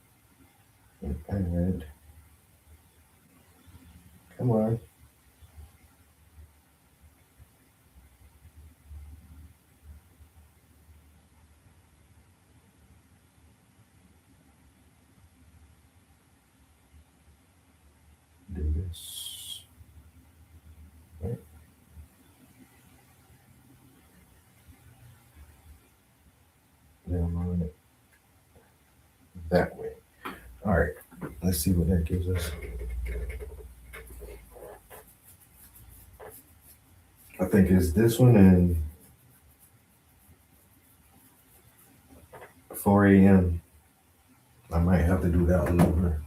and add. Come on. Do this. Right. Then I'm gonna run it that way. All right, let's see what that gives us. I think it's this one and 4 a.m. I might have to do that one over.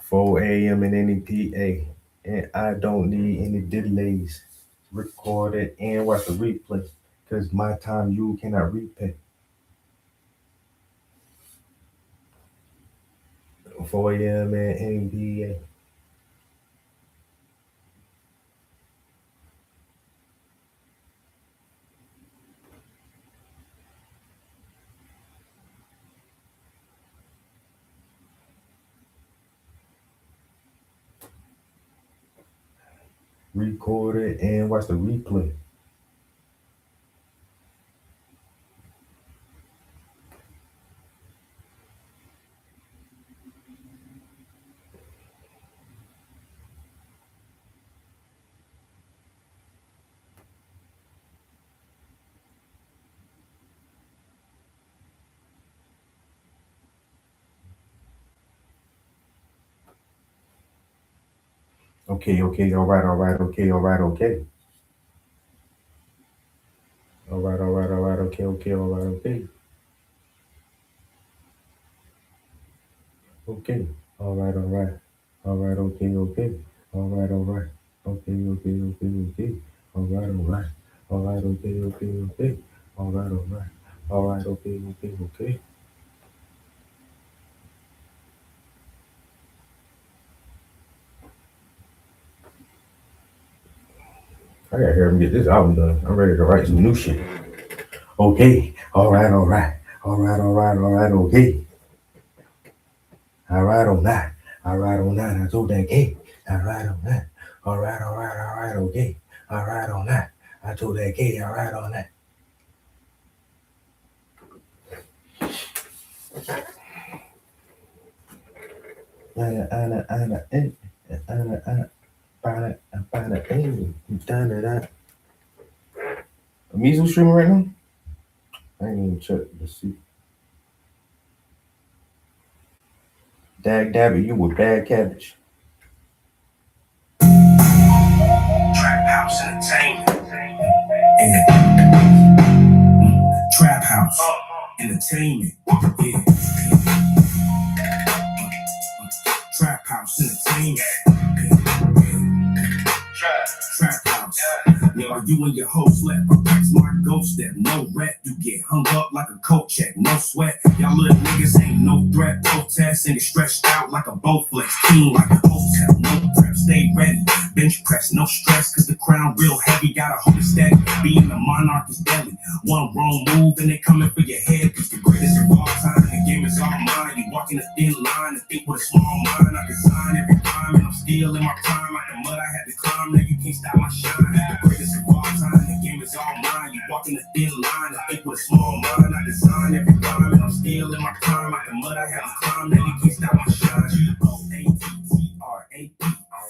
4 a.m. in any PA. And I don't need any delays. Record it and watch the replay. Because my time you cannot repay. 4 a.m. in any PA. Record it and watch the replay. Okay, all right, okay. All right, okay. Okay, all right, okay, all right, okay. Okay, all right, okay, okay. All right, okay, okay. All right, okay. All right, okay. I gotta hear him get this album done. I'm ready to write some new shit. Okay, all right, okay. All right on that. I told that gay. All right on that. All right, okay. All right on that. I told that gay. All right on that. Measles streaming right now? I ain't even checked to see. Dag Dabbit, you with bad cabbage. Trap House Entertainment. Entertainment. Yeah. Trap House Entertainment. Trap House. Yeah, you and your host left. That's my ghost step. No rap, you get hung up like a coat check. No sweat. Y'all little niggas ain't no threat. Protest and get stretched out like a Bowflex. King like a hotel. No prep, stay ready. Bench press, no stress, cause the crown real heavy. Gotta hold it steady. Being the monarch is deadly. One wrong move and they coming for your head. Cause the greatest of all time. The game is all mine. You walk in a thin line and think with a small mind. I design every rhyme and I'm still in my prime. Like the mud I had to climb. Now you can't stop my shine. The greatest of all time. The game is all mine. You walk in a thin line and think with a small mind. I design every rhyme and I'm still in my prime. Like the mud I had to climb. Now you can't stop my shine. G-O-A-T-T-R-A-P.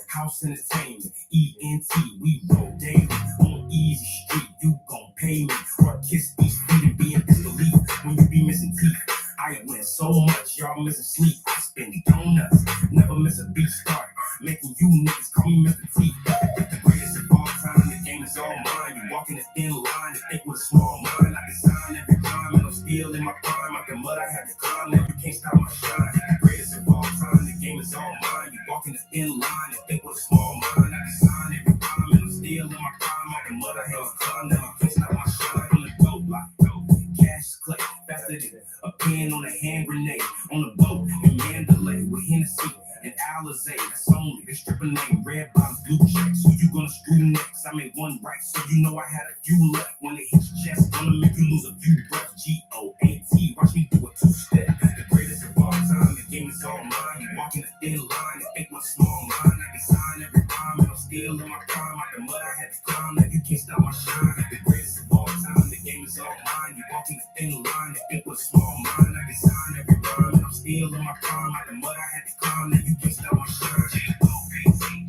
House Entertainment, ENT, we roll daily on easy street. You gon' pay me or kiss these feet and be in disbelief when you be missing teeth. I win so much, y'all missing sleep. I spend donuts, never miss a beat start. Making you niggas call me Mr. T. The greatest of all time, the game is all mine. You walk in a thin line and think with a small mind. I design every rhyme and I'm still in my prime. Like the mud I had to climb, now you can't stop my shine. The greatest of all time, the game is all mine. You walk in a thin line and think with a small mind. I design every rhyme and I'm still in my prime. Like the mud I had to climb, now you can't stop my shine. On the go block, cash click, faster than a pin on a hand grenade. On the boat in Mandalay with Hennessy and Alizé. That's only the stripper name. Red bottoms, blue checks. Who you gonna screw next? I made one right, so you know I had a few left. When it hits your chest, gonna make you lose a few breaths. G-O-A-T, watch me do a two-step. The greatest of all time, the game is all mine. You walk in a thin line and think with a small mind. I design every rhyme and I'm still in my prime. Like the mud I had to climb, now you can't stop my shine. The greatest of all time, the game is all mine. You walk in a thin line and think with a small mind. I design every rhyme and I'm still in my prime. Like the mud I had to climb, now you can't stop my shine. G-O-A-T-G-O-A-T-G-O-A-T.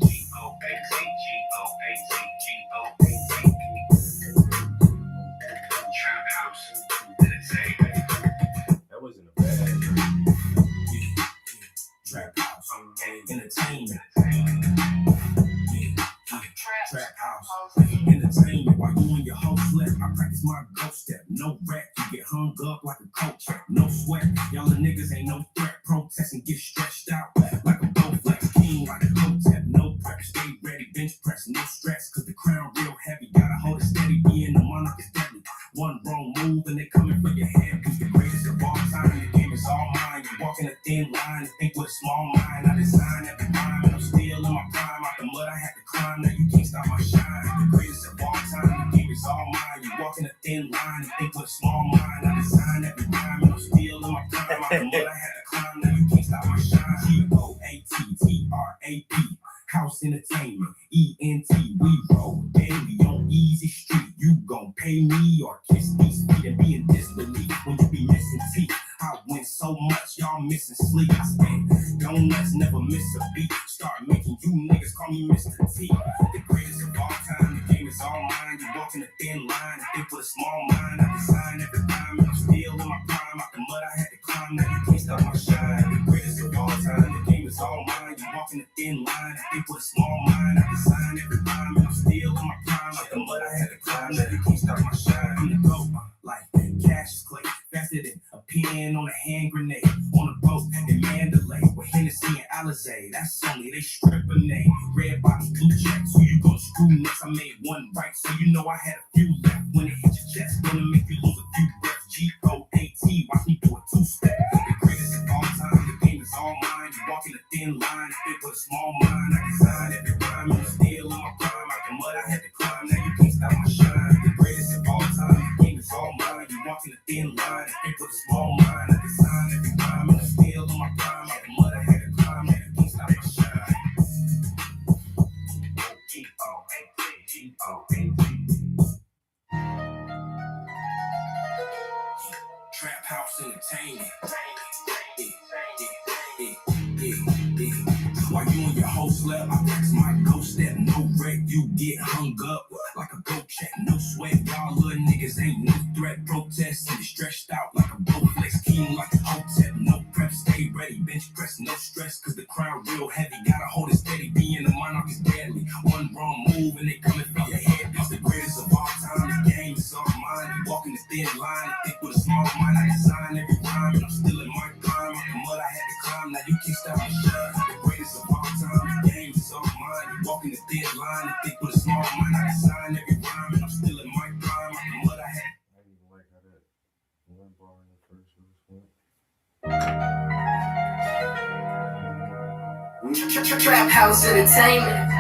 Trap House Entertainment. That wasn't a bad. Trap House Entertainment. Trap House Entertainment. While you and your host left, I practice my ghost step. No rap, you get hung up like a coat check. No sweat, y'all the niggas ain't no threat. Protest and get stretched out like a Bowflex. King like a hotel. No prep, stay ready. Bench press, no stress, cause the crown real heavy. Gotta hold it steady, being the monarch is deadly. One wrong move and they coming for your head. Cause the greatest of all time, the game is all mine. You walk in a thin line and think with a small mind. I design every rhyme and I'm still in my prime. Like the mud I had to climb, now you can't stop my shine. The greatest of all time, the game is all mine. You walk in a thin line and think with a small mind. I design every rhyme and I'm still in my prime. Like the mud I had to climb, now you can't stop my shine. G-O-A-T-T-R-A-P. House Entertainment, ENT, we roll daily on easy street. You gon' pay me or kiss these feet and be in disbelief when you be missing teeth. I win so much, y'all missing sleep. I spend donuts, never miss a beat. Start making you niggas call me Mr. T. The greatest of all time, the game is all mine. You walk in a thin line and think with a small mind. I design every rhyme and I'm still in my prime. Out the mud I had to climb, now you can't stop my shine. The greatest of all time, the game is all mine. You walk in a thin line and think with a small mind. I design every rhyme and I'm still in my prime. Like the mud I had to climb, now you can't stop my shine. I'm the GOAT, like Cassius Clay, faster than a pin on a hand grenade. On a boat in Mandalay with Hennessy and Alizé. That's only they stripper name. Red bottoms, blue checks. Who you gonna screw next? I made one right, so you know I had a few left. When it hit your chest, gonna make you lose a few breaths. G-O-A-T, watch me do a two-step. The greatest of all time, the game is all mine. You walk in a thin line, think with a small mind. I design every rhyme and I'm still in my prime. Like the mud I had to climb, now you can't stop my shine. The greatest of all time, the game is all mine. You walk in a thin line, think with a small mind. I design every rhyme and I'm still in my prime. Like the mud I had to climb, now you can't stop my shine. G-O-A-T-G-O-A-T. Trap House Entertainment. While you and your host left, I practice my ghost step. No wreck, you get hung up like a goat check. No sweat, y'all little niggas ain't no threat. Protest and stretched out like a Bowflex. King like a hotel. No prep, stay ready. Bench press, no stress, cause the crown real heavy. Gotta hold it steady, being the monarch is deadly. One wrong move and they coming for your head. It's the greatest of all time. The game is all mine. You walk in the thin line and think with a small mind. I design every walking the thin line. I think with a small mind, I design every rhyme, and I'm still in my prime. I'm what I had. I didn't even like how that one bar in the first verse went. Trap House Entertainment.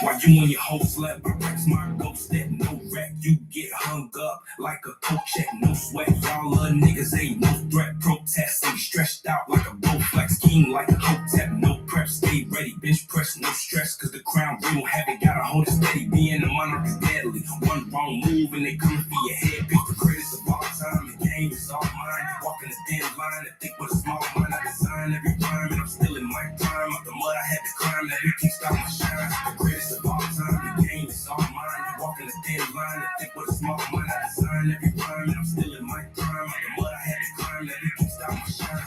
While you and your whole slept, I press my ghost that no wreck. You get hung up like a coat check, no sweat. Y'all little niggas ain't no threat. Protest ain't stretched out like a Bowflex. King like a Hotep, no prep. Stay ready, bench press, no stress. Cause the crown we don't have it, gotta hold it steady. Being a monarch is deadly. One wrong move and they come for your head. Pick the greatest of all time. The game is all mine. Walking the thin line, I think with a small mind. I design every rhyme and I'm still in my prime. Out the mud I had to climb, now you can't stop my shine. The greatest of all time, the game is all mine. Walking the thin line, I think with a small mind. I design every rhyme and I'm still in my prime. Out the mud I had to climb, now you can't stop my shine.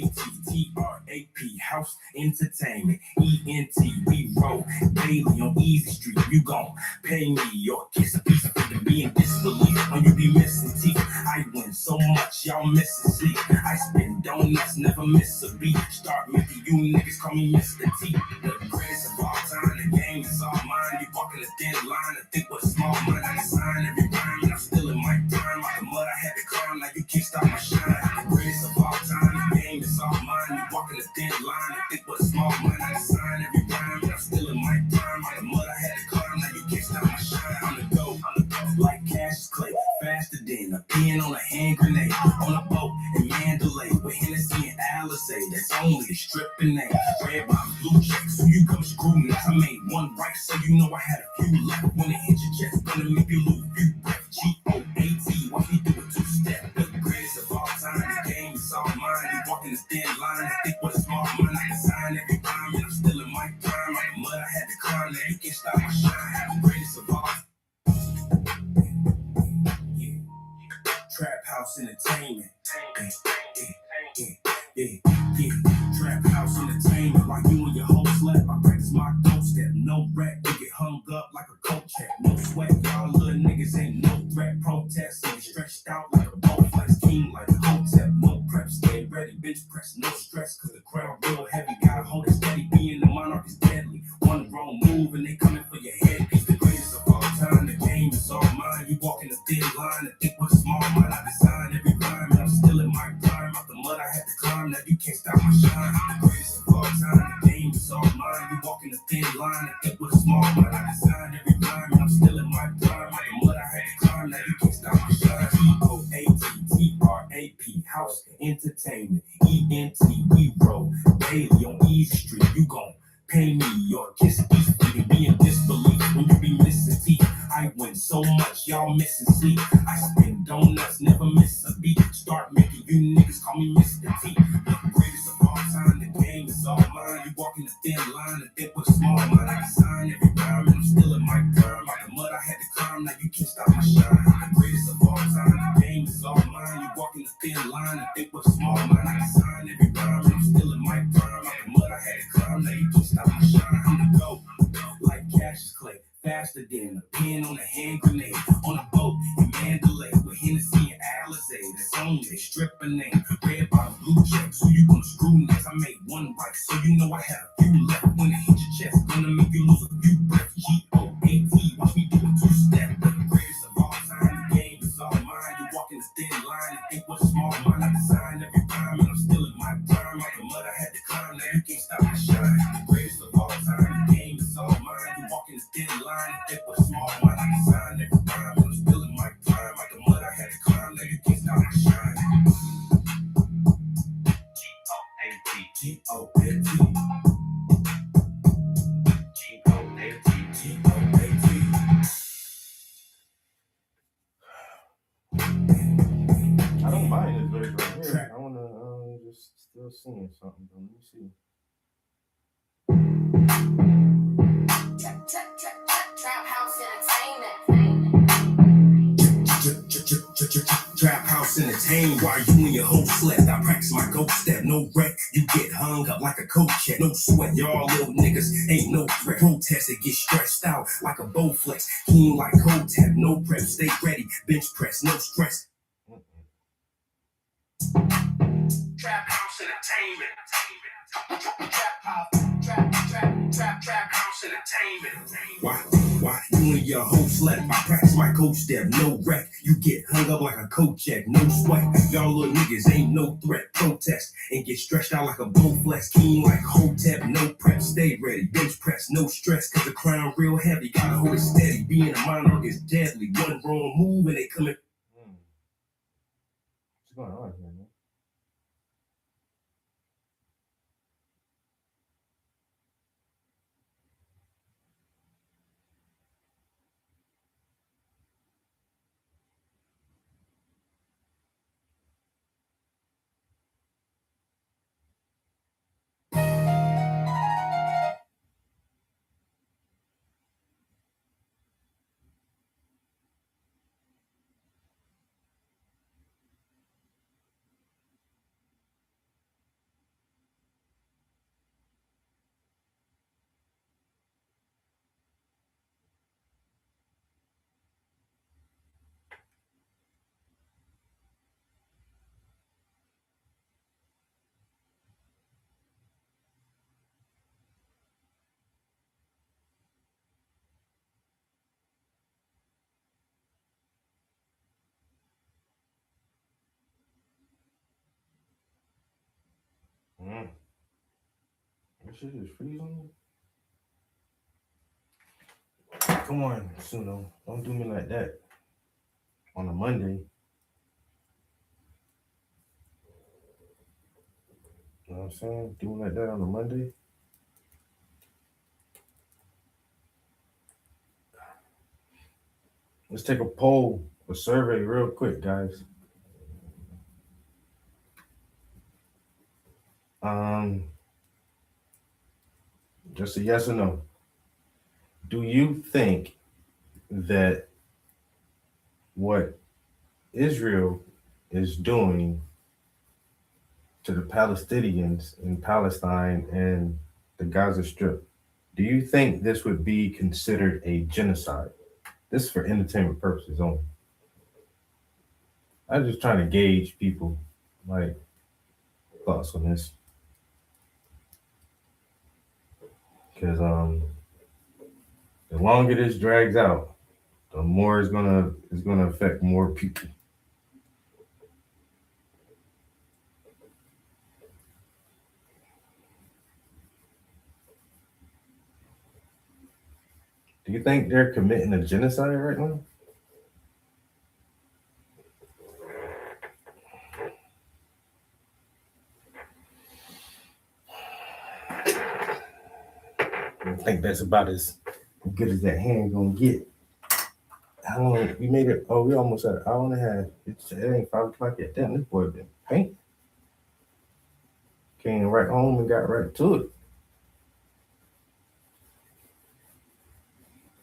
G-O-A-T-T-R-A-P, House Entertainment, E-N-T, we roll daily on Easy Street. You gon' pay me your kiss a piece of it to be in disbelief when you be missing teeth. I win so much, y'all missing sleep. I spin donuts, never miss a beat. Start making you niggas call me Mr. T. The greatest of all time, the game is all mine. You walking a thin line, I think with a small mind. I design every rhyme, and I'm still in my prime. Out the mud I had to climb, now you can't stop my shine. The greatest of all time, the game is all mine. You walking a thin line, I think with a small mind. I design every rhyme, and I'm still in my prime. Out the mud I had to climb, now you can't stop my shine. I'm the go, like Cassius Clay, faster than a pin on a hand grenade. On a boat in Mandalay with Hennessy and Alizé. That's only a stripping name. Red bottom, blue checks, who you come screwing at? I made one right, so you know I had a few left. When it hit your chest, gonna make you lose a few breath. G-O-A-T, watch me do a two-step. The greatest of all time, the game is all mine. You walking the thin line, I think with a small mind. I design every rhyme, and I'm still in my prime. Out the mud I had to climb, now you can't stop my shine. The greatest of all. Trap House Entertainment. Trap House Entertainment. While you and your whole slept, I practice my ghost step. No wreck, you get hung up like a coat check. No sweat, y'all little niggas ain't no threat. Protest ain't stretched out like a Bowflex. King like a Hotep, no prep. Stay ready, bench press, no stress. Cause the crown real heavy, gotta hold it steady. Being the monarch is deadly. One wrong move and they coming for your head. Piece the greatest of all time, the game is all mine. You walking a thin line, I think with a small mind. I design every rhyme and I'm still in my prime. Out the mud I had to climb, now you can't stop my shine. The greatest of all time, the game is all mine. You walking a thin line, I think with a small mind. I design every rhyme and I'm still in my prime. Out the mud I had to climb, now you can't stop my shine. G-O-A-T-T-R-A-P, House Entertainment, E-N-T, we roll daily on Easy Street. You gon' pay me your kiss a piece of it to be in disbelief when you be missing teeth. I win so much, y'all missing sleep. I spin donuts, never miss a beat. Start making you niggas call me Mr. T. The greatest of all time, the game is all mine. You walking the thin line, I think with a small mind. I design every rhyme and I'm still in my prime. Out the mud I had to climb, now you can't stop my shine. The greatest of all time, the game is all mine. You walking the thin line, I think with a small mind. I design every rhyme and I'm still in my prime. Out the mud I had to climb, now you can't stop my shine. I'm the go, like Cassius Clay. Faster than a pin on a hand grenade. On a boat in Mandalay with Hennessy and Alizé. That's only a stripper name. Red bottom, blue checks, who you gonna screw next? I made one right, so you know I had a few left. When it hit your chest, gonna make you lose a few breaths. G-O-A-T, watch me do a two-step. The greatest of all time, the game is all mine. You walking the thin line, I think with a small mind. I design every rhyme and I'm still in my prime. Out the mud I had to climb, now you can't stop my shine. The greatest of all time, the game is all mine. You walking the thin line, I think with a small mind. I design every rhyme and I'm still in my prime. Out the mud I had to climb, now you can't stop my shine. G-O-A-T, G-O-A-T, G-O-A-T, G-O-A-T. I don't mind this verse right here. I wanna just still sing something. Let me see. Trap House Entertainment. Trap House Entertainment. While you and your whole slept, I practice my ghost step. No wreck, you get hung up like a coat check. No sweat, y'all little niggas ain't no threat. Protest, it get stretched out like a Bowflex. King like Hotep, no prep, stay ready. Bench press, no stress. entertainment. Trap house entertainment. Why you and your whole slept? I practice my coach step, no wreck. You get hung up like a coat check, no sweat. Y'all little niggas ain't no threat. Protest and get stretched out like a Bowflex. Keen like Hotep, no prep, stay ready. Bench press, no stress, cause the crown real heavy. Gotta hold it steady. Being a monarch is deadly. One wrong move and they coming. What's going on here, man? This shit is freezing. Come on, Suno. Don't do me like that on a Monday. You know what I'm saying? Doing like that on a Monday. Let's take a poll, a survey real quick, guys. Just a yes or no. Do you think that what Israel is doing to the Palestinians in Palestine and the Gaza Strip, do you think this would be considered a genocide? This is for entertainment purposes only. I'm just trying to gauge people, like, thoughts on this. Because the longer this drags out, the more it's gonna affect more people. Do you think they're committing a genocide right now? I think that's about as good as that hand gonna get. How long we made it? Oh, we almost at an hour and a half. It ain't 5 o'clock yet. Damn, this boy been paint. Came right home and got right to it.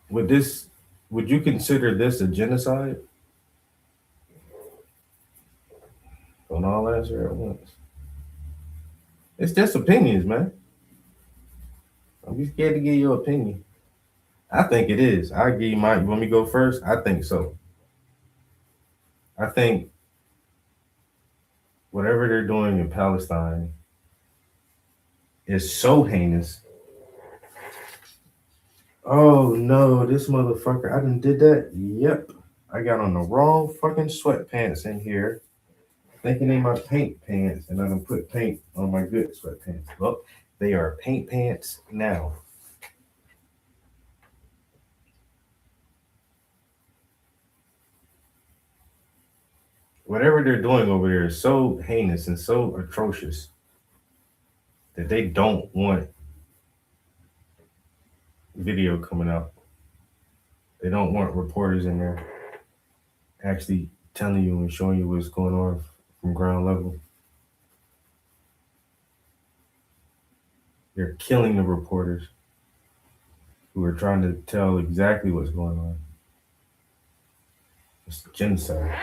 Would you consider this a genocide? Don't all answer at once. It's just opinions, man. Don't be scared to give your opinion. I think it is. I give you mine. You want me to go first? I think so. I think whatever they're doing in Palestine is so heinous. Oh no, this motherfucker! I done did that. Yep, I got on the wrong fucking sweatpants in here, thinking they my paint pants, and I done put paint on my good sweatpants. Well, they are paint pants now. Whatever they're doing over there is so heinous and so atrocious that they don't want video coming out. They don't want reporters in there actually telling you and showing you what's going on from ground level. They're killing the reporters who are trying to tell exactly what's going on. It's genocide.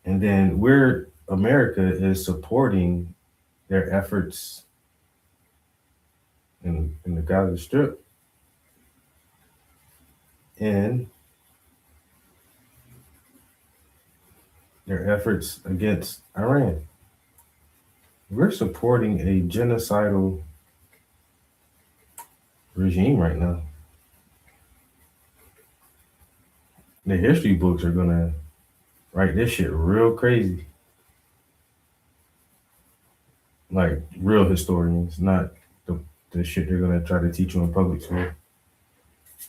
And then America is supporting their efforts in the Gaza Strip and their efforts against Iran. We're supporting a genocidal regime right now. The history books are gonna write this shit real crazy. Like real historians, not the shit they're gonna try to teach you in public school.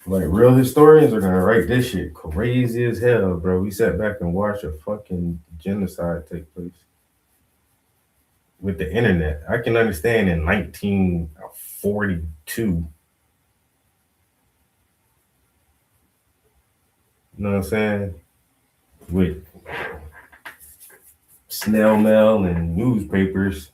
Like real historians are gonna write this shit crazy as hell, bro. We sat back and watched a fucking genocide take place with the internet. I can understand in 1942. You know what I'm saying? With snail mail and newspapers.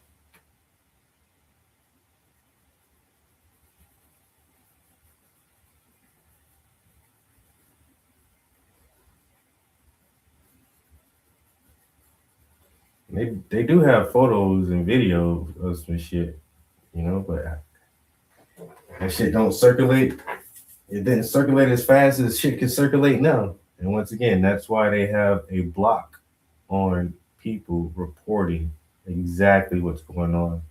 They do have photos and video of some shit, you know, but that shit don't circulate. It didn't circulate as fast as shit can circulate now. And once again, that's why they have a block on people reporting exactly what's going on.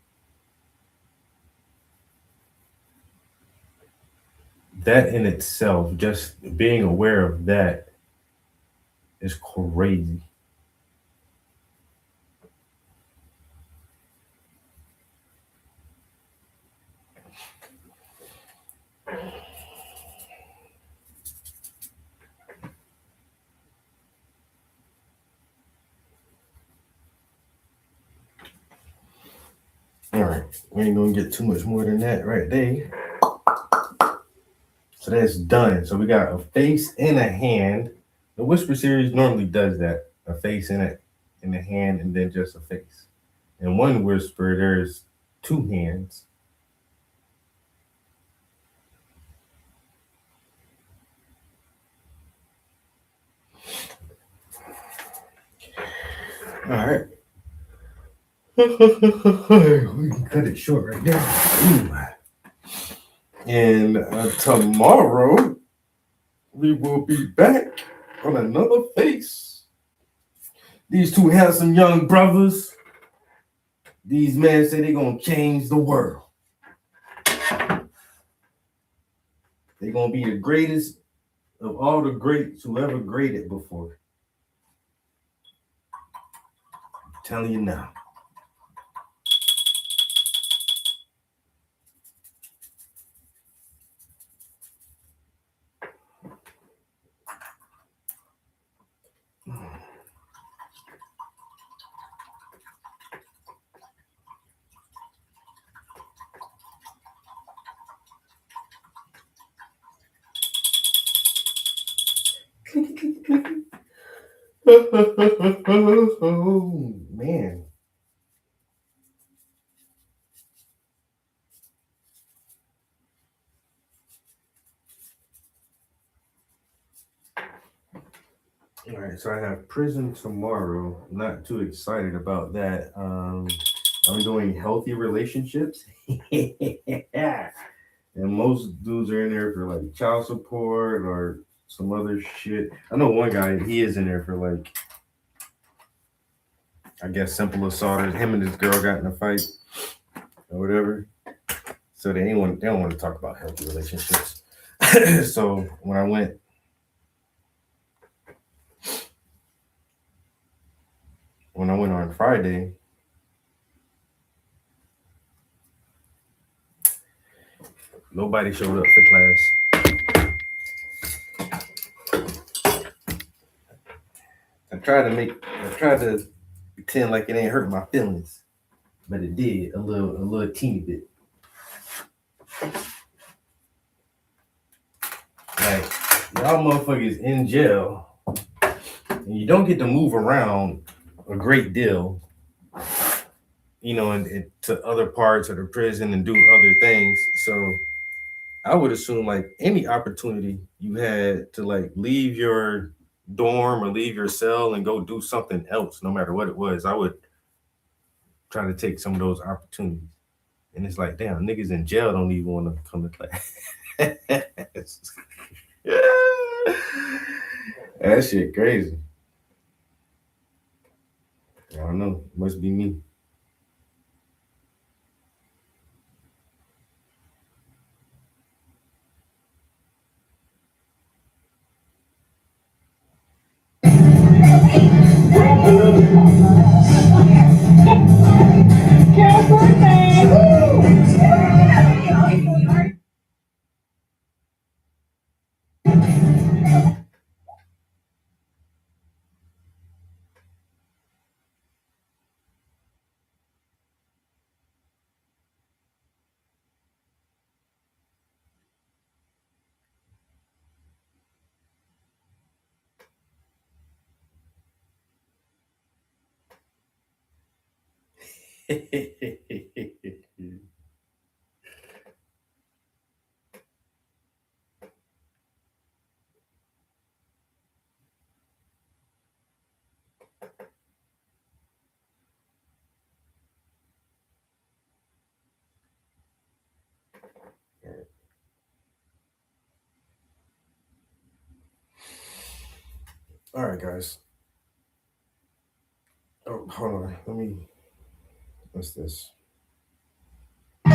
That in itself, just being aware of that is crazy. All right, we ain't gonna get too much more than that right there. So that's done. So we got a face and a hand. The Whisper series normally does that: a face and a hand, and then just a face. In one Whisper, there's two hands. All right. We can cut it short right there. And tomorrow, we will be back on another face. These two handsome young brothers, these men say they're going to change the world. They're going to be the greatest of all the greats who ever graded before. I'm telling you now. Oh, man. All right, so I have prison tomorrow. Not too excited about that. I'm doing healthy relationships. And most dudes are in there for like child support or some other shit. I know one guy, he is in there for like, I guess, simple assault. Him and this girl got in a fight or whatever. So they don't want to talk about healthy relationships. So when I went on Friday, nobody showed up for class. I tried to pretend like it ain't hurt my feelings, but it did a little teeny bit. Like y'all motherfuckers in jail, and you don't get to move around a great deal, you know, and to other parts of the prison and do other things. So I would assume like any opportunity you had to like leave your dorm or leave your cell and go do something else, no matter what it was, I would try to take some of those opportunities. And it's like, damn, niggas in jail don't even want to come to class. That shit crazy. I don't know. Must be me. All right, guys. Oh, hold on. Let me. What's this? Trap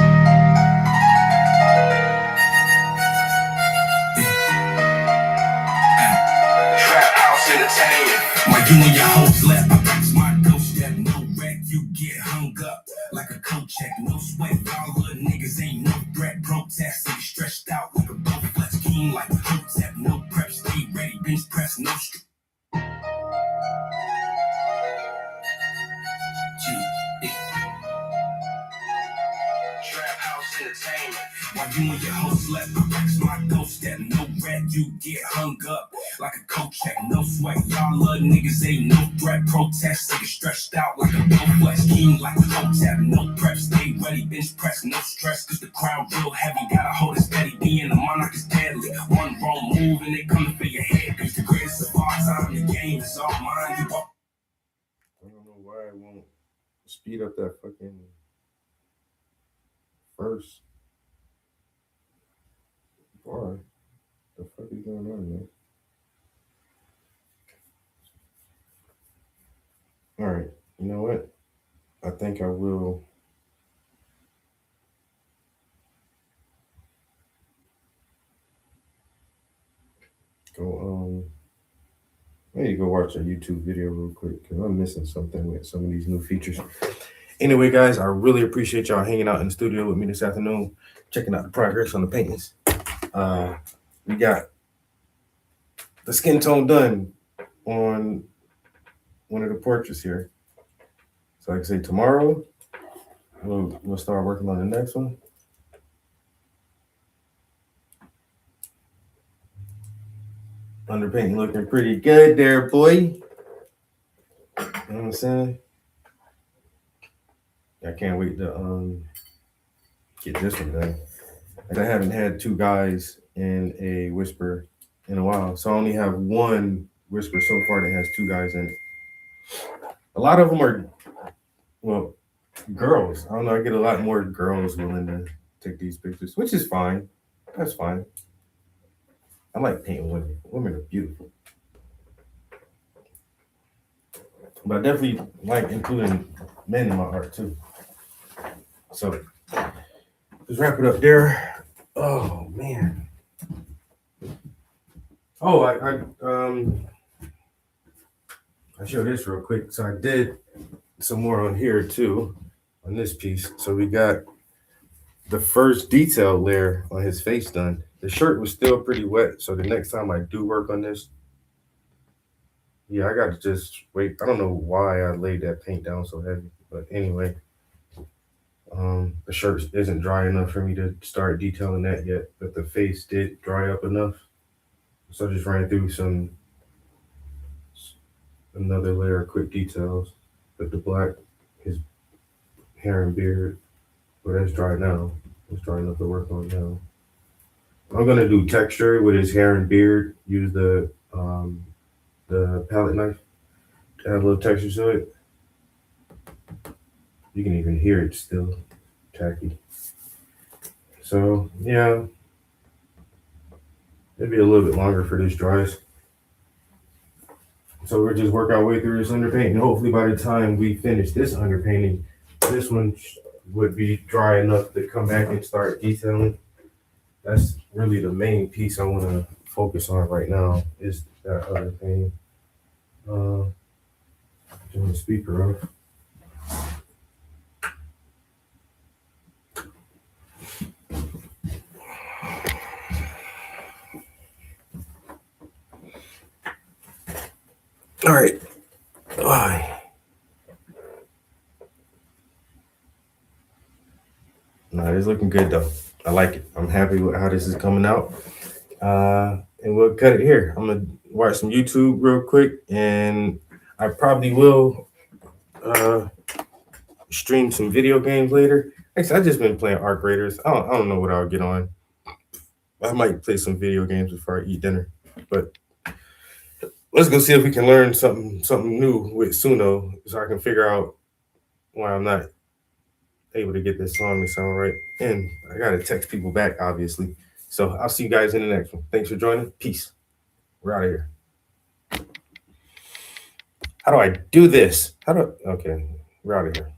House Entertainment. While you and your hoes left, I practice my ghost step. No wreck, you get hung up like a coat check. No sweat, y'all little niggas ain't no threat. Protest, you stretched out like a bow flex. King like a hotep. No prep, stay ready. Bench press, no Trap House Entertainment. While you and your hoes left, I practice my ghost step. No red, you get hung up like a coat check. No sweat, y'all little niggas ain't no threat. Protest, niggas stretched out like a bow flex. King like a hotep. No prep, stay ready. Bench press, no stress, cause the crowd real heavy. Gotta hold it steady. Being a monarch is deadly. One wrong move and they coming for your head. Cause the greatest of all time, the game is all mine. You walk. I don't know why it won't speed up that fucking verse. Why? The fuck is going on, man? All right, you know what? I think I will. Go maybe go watch a YouTube video real quick because I'm missing something with some of these new features. Anyway, guys, I really appreciate y'all hanging out in the studio with me this afternoon, checking out the progress on the paintings. We got the skin tone done on one of the portraits here. So like I say, tomorrow we'll start working on the next one. Underpainting looking pretty good there, boy. You know what I'm saying? I can't wait to get this one done. Like I haven't had two guys in a whisper in a while, so I only have one whisper so far that has two guys in it. A lot of them are, well, girls. I don't know. I get a lot more girls willing to take these pictures, which is fine. That's fine. I like painting women. Women are beautiful. But I definitely like including men in my art too. So let's wrap it up there. Oh man. Oh, I show this real quick. So I did some more on here too, on this piece. So we got the first detail layer on his face done. The shirt was still pretty wet, so the next time I do work on this, yeah, I got to just wait. I don't know why I laid that paint down so heavy, but anyway, the shirt isn't dry enough for me to start detailing that yet, but the face did dry up enough. So I just ran through another layer of quick details, but the black, his hair and beard, well, that's dry now. It's dry enough to work on now. I'm gonna do texture with his hair and beard. Use the palette knife to add a little texture to it. You can even hear it still tacky. So yeah, it'd be a little bit longer for this dries. So we'll just work our way through this underpaint, and hopefully by the time we finish this underpainting, this one would be dry enough to come back and start detailing. That's really the main piece I want to focus on right now is that other painting. Turn the speaker off. All right. No, it's looking good though. I like it. I'm happy with how this is coming out. And we'll cut it here. I'm gonna watch some YouTube real quick, and I probably will stream some video games later. Actually, I just been playing Arc Raiders. I don't know what I'll get on. I might play some video games before I eat dinner. But let's go see if we can learn something new with Suno, so I can figure out why I'm not able to get this song to sound right. And I gotta text people back, obviously. So I'll see you guys in the next one. Thanks for joining. Peace. We're out of here. How do I do this? Okay, we're out of here.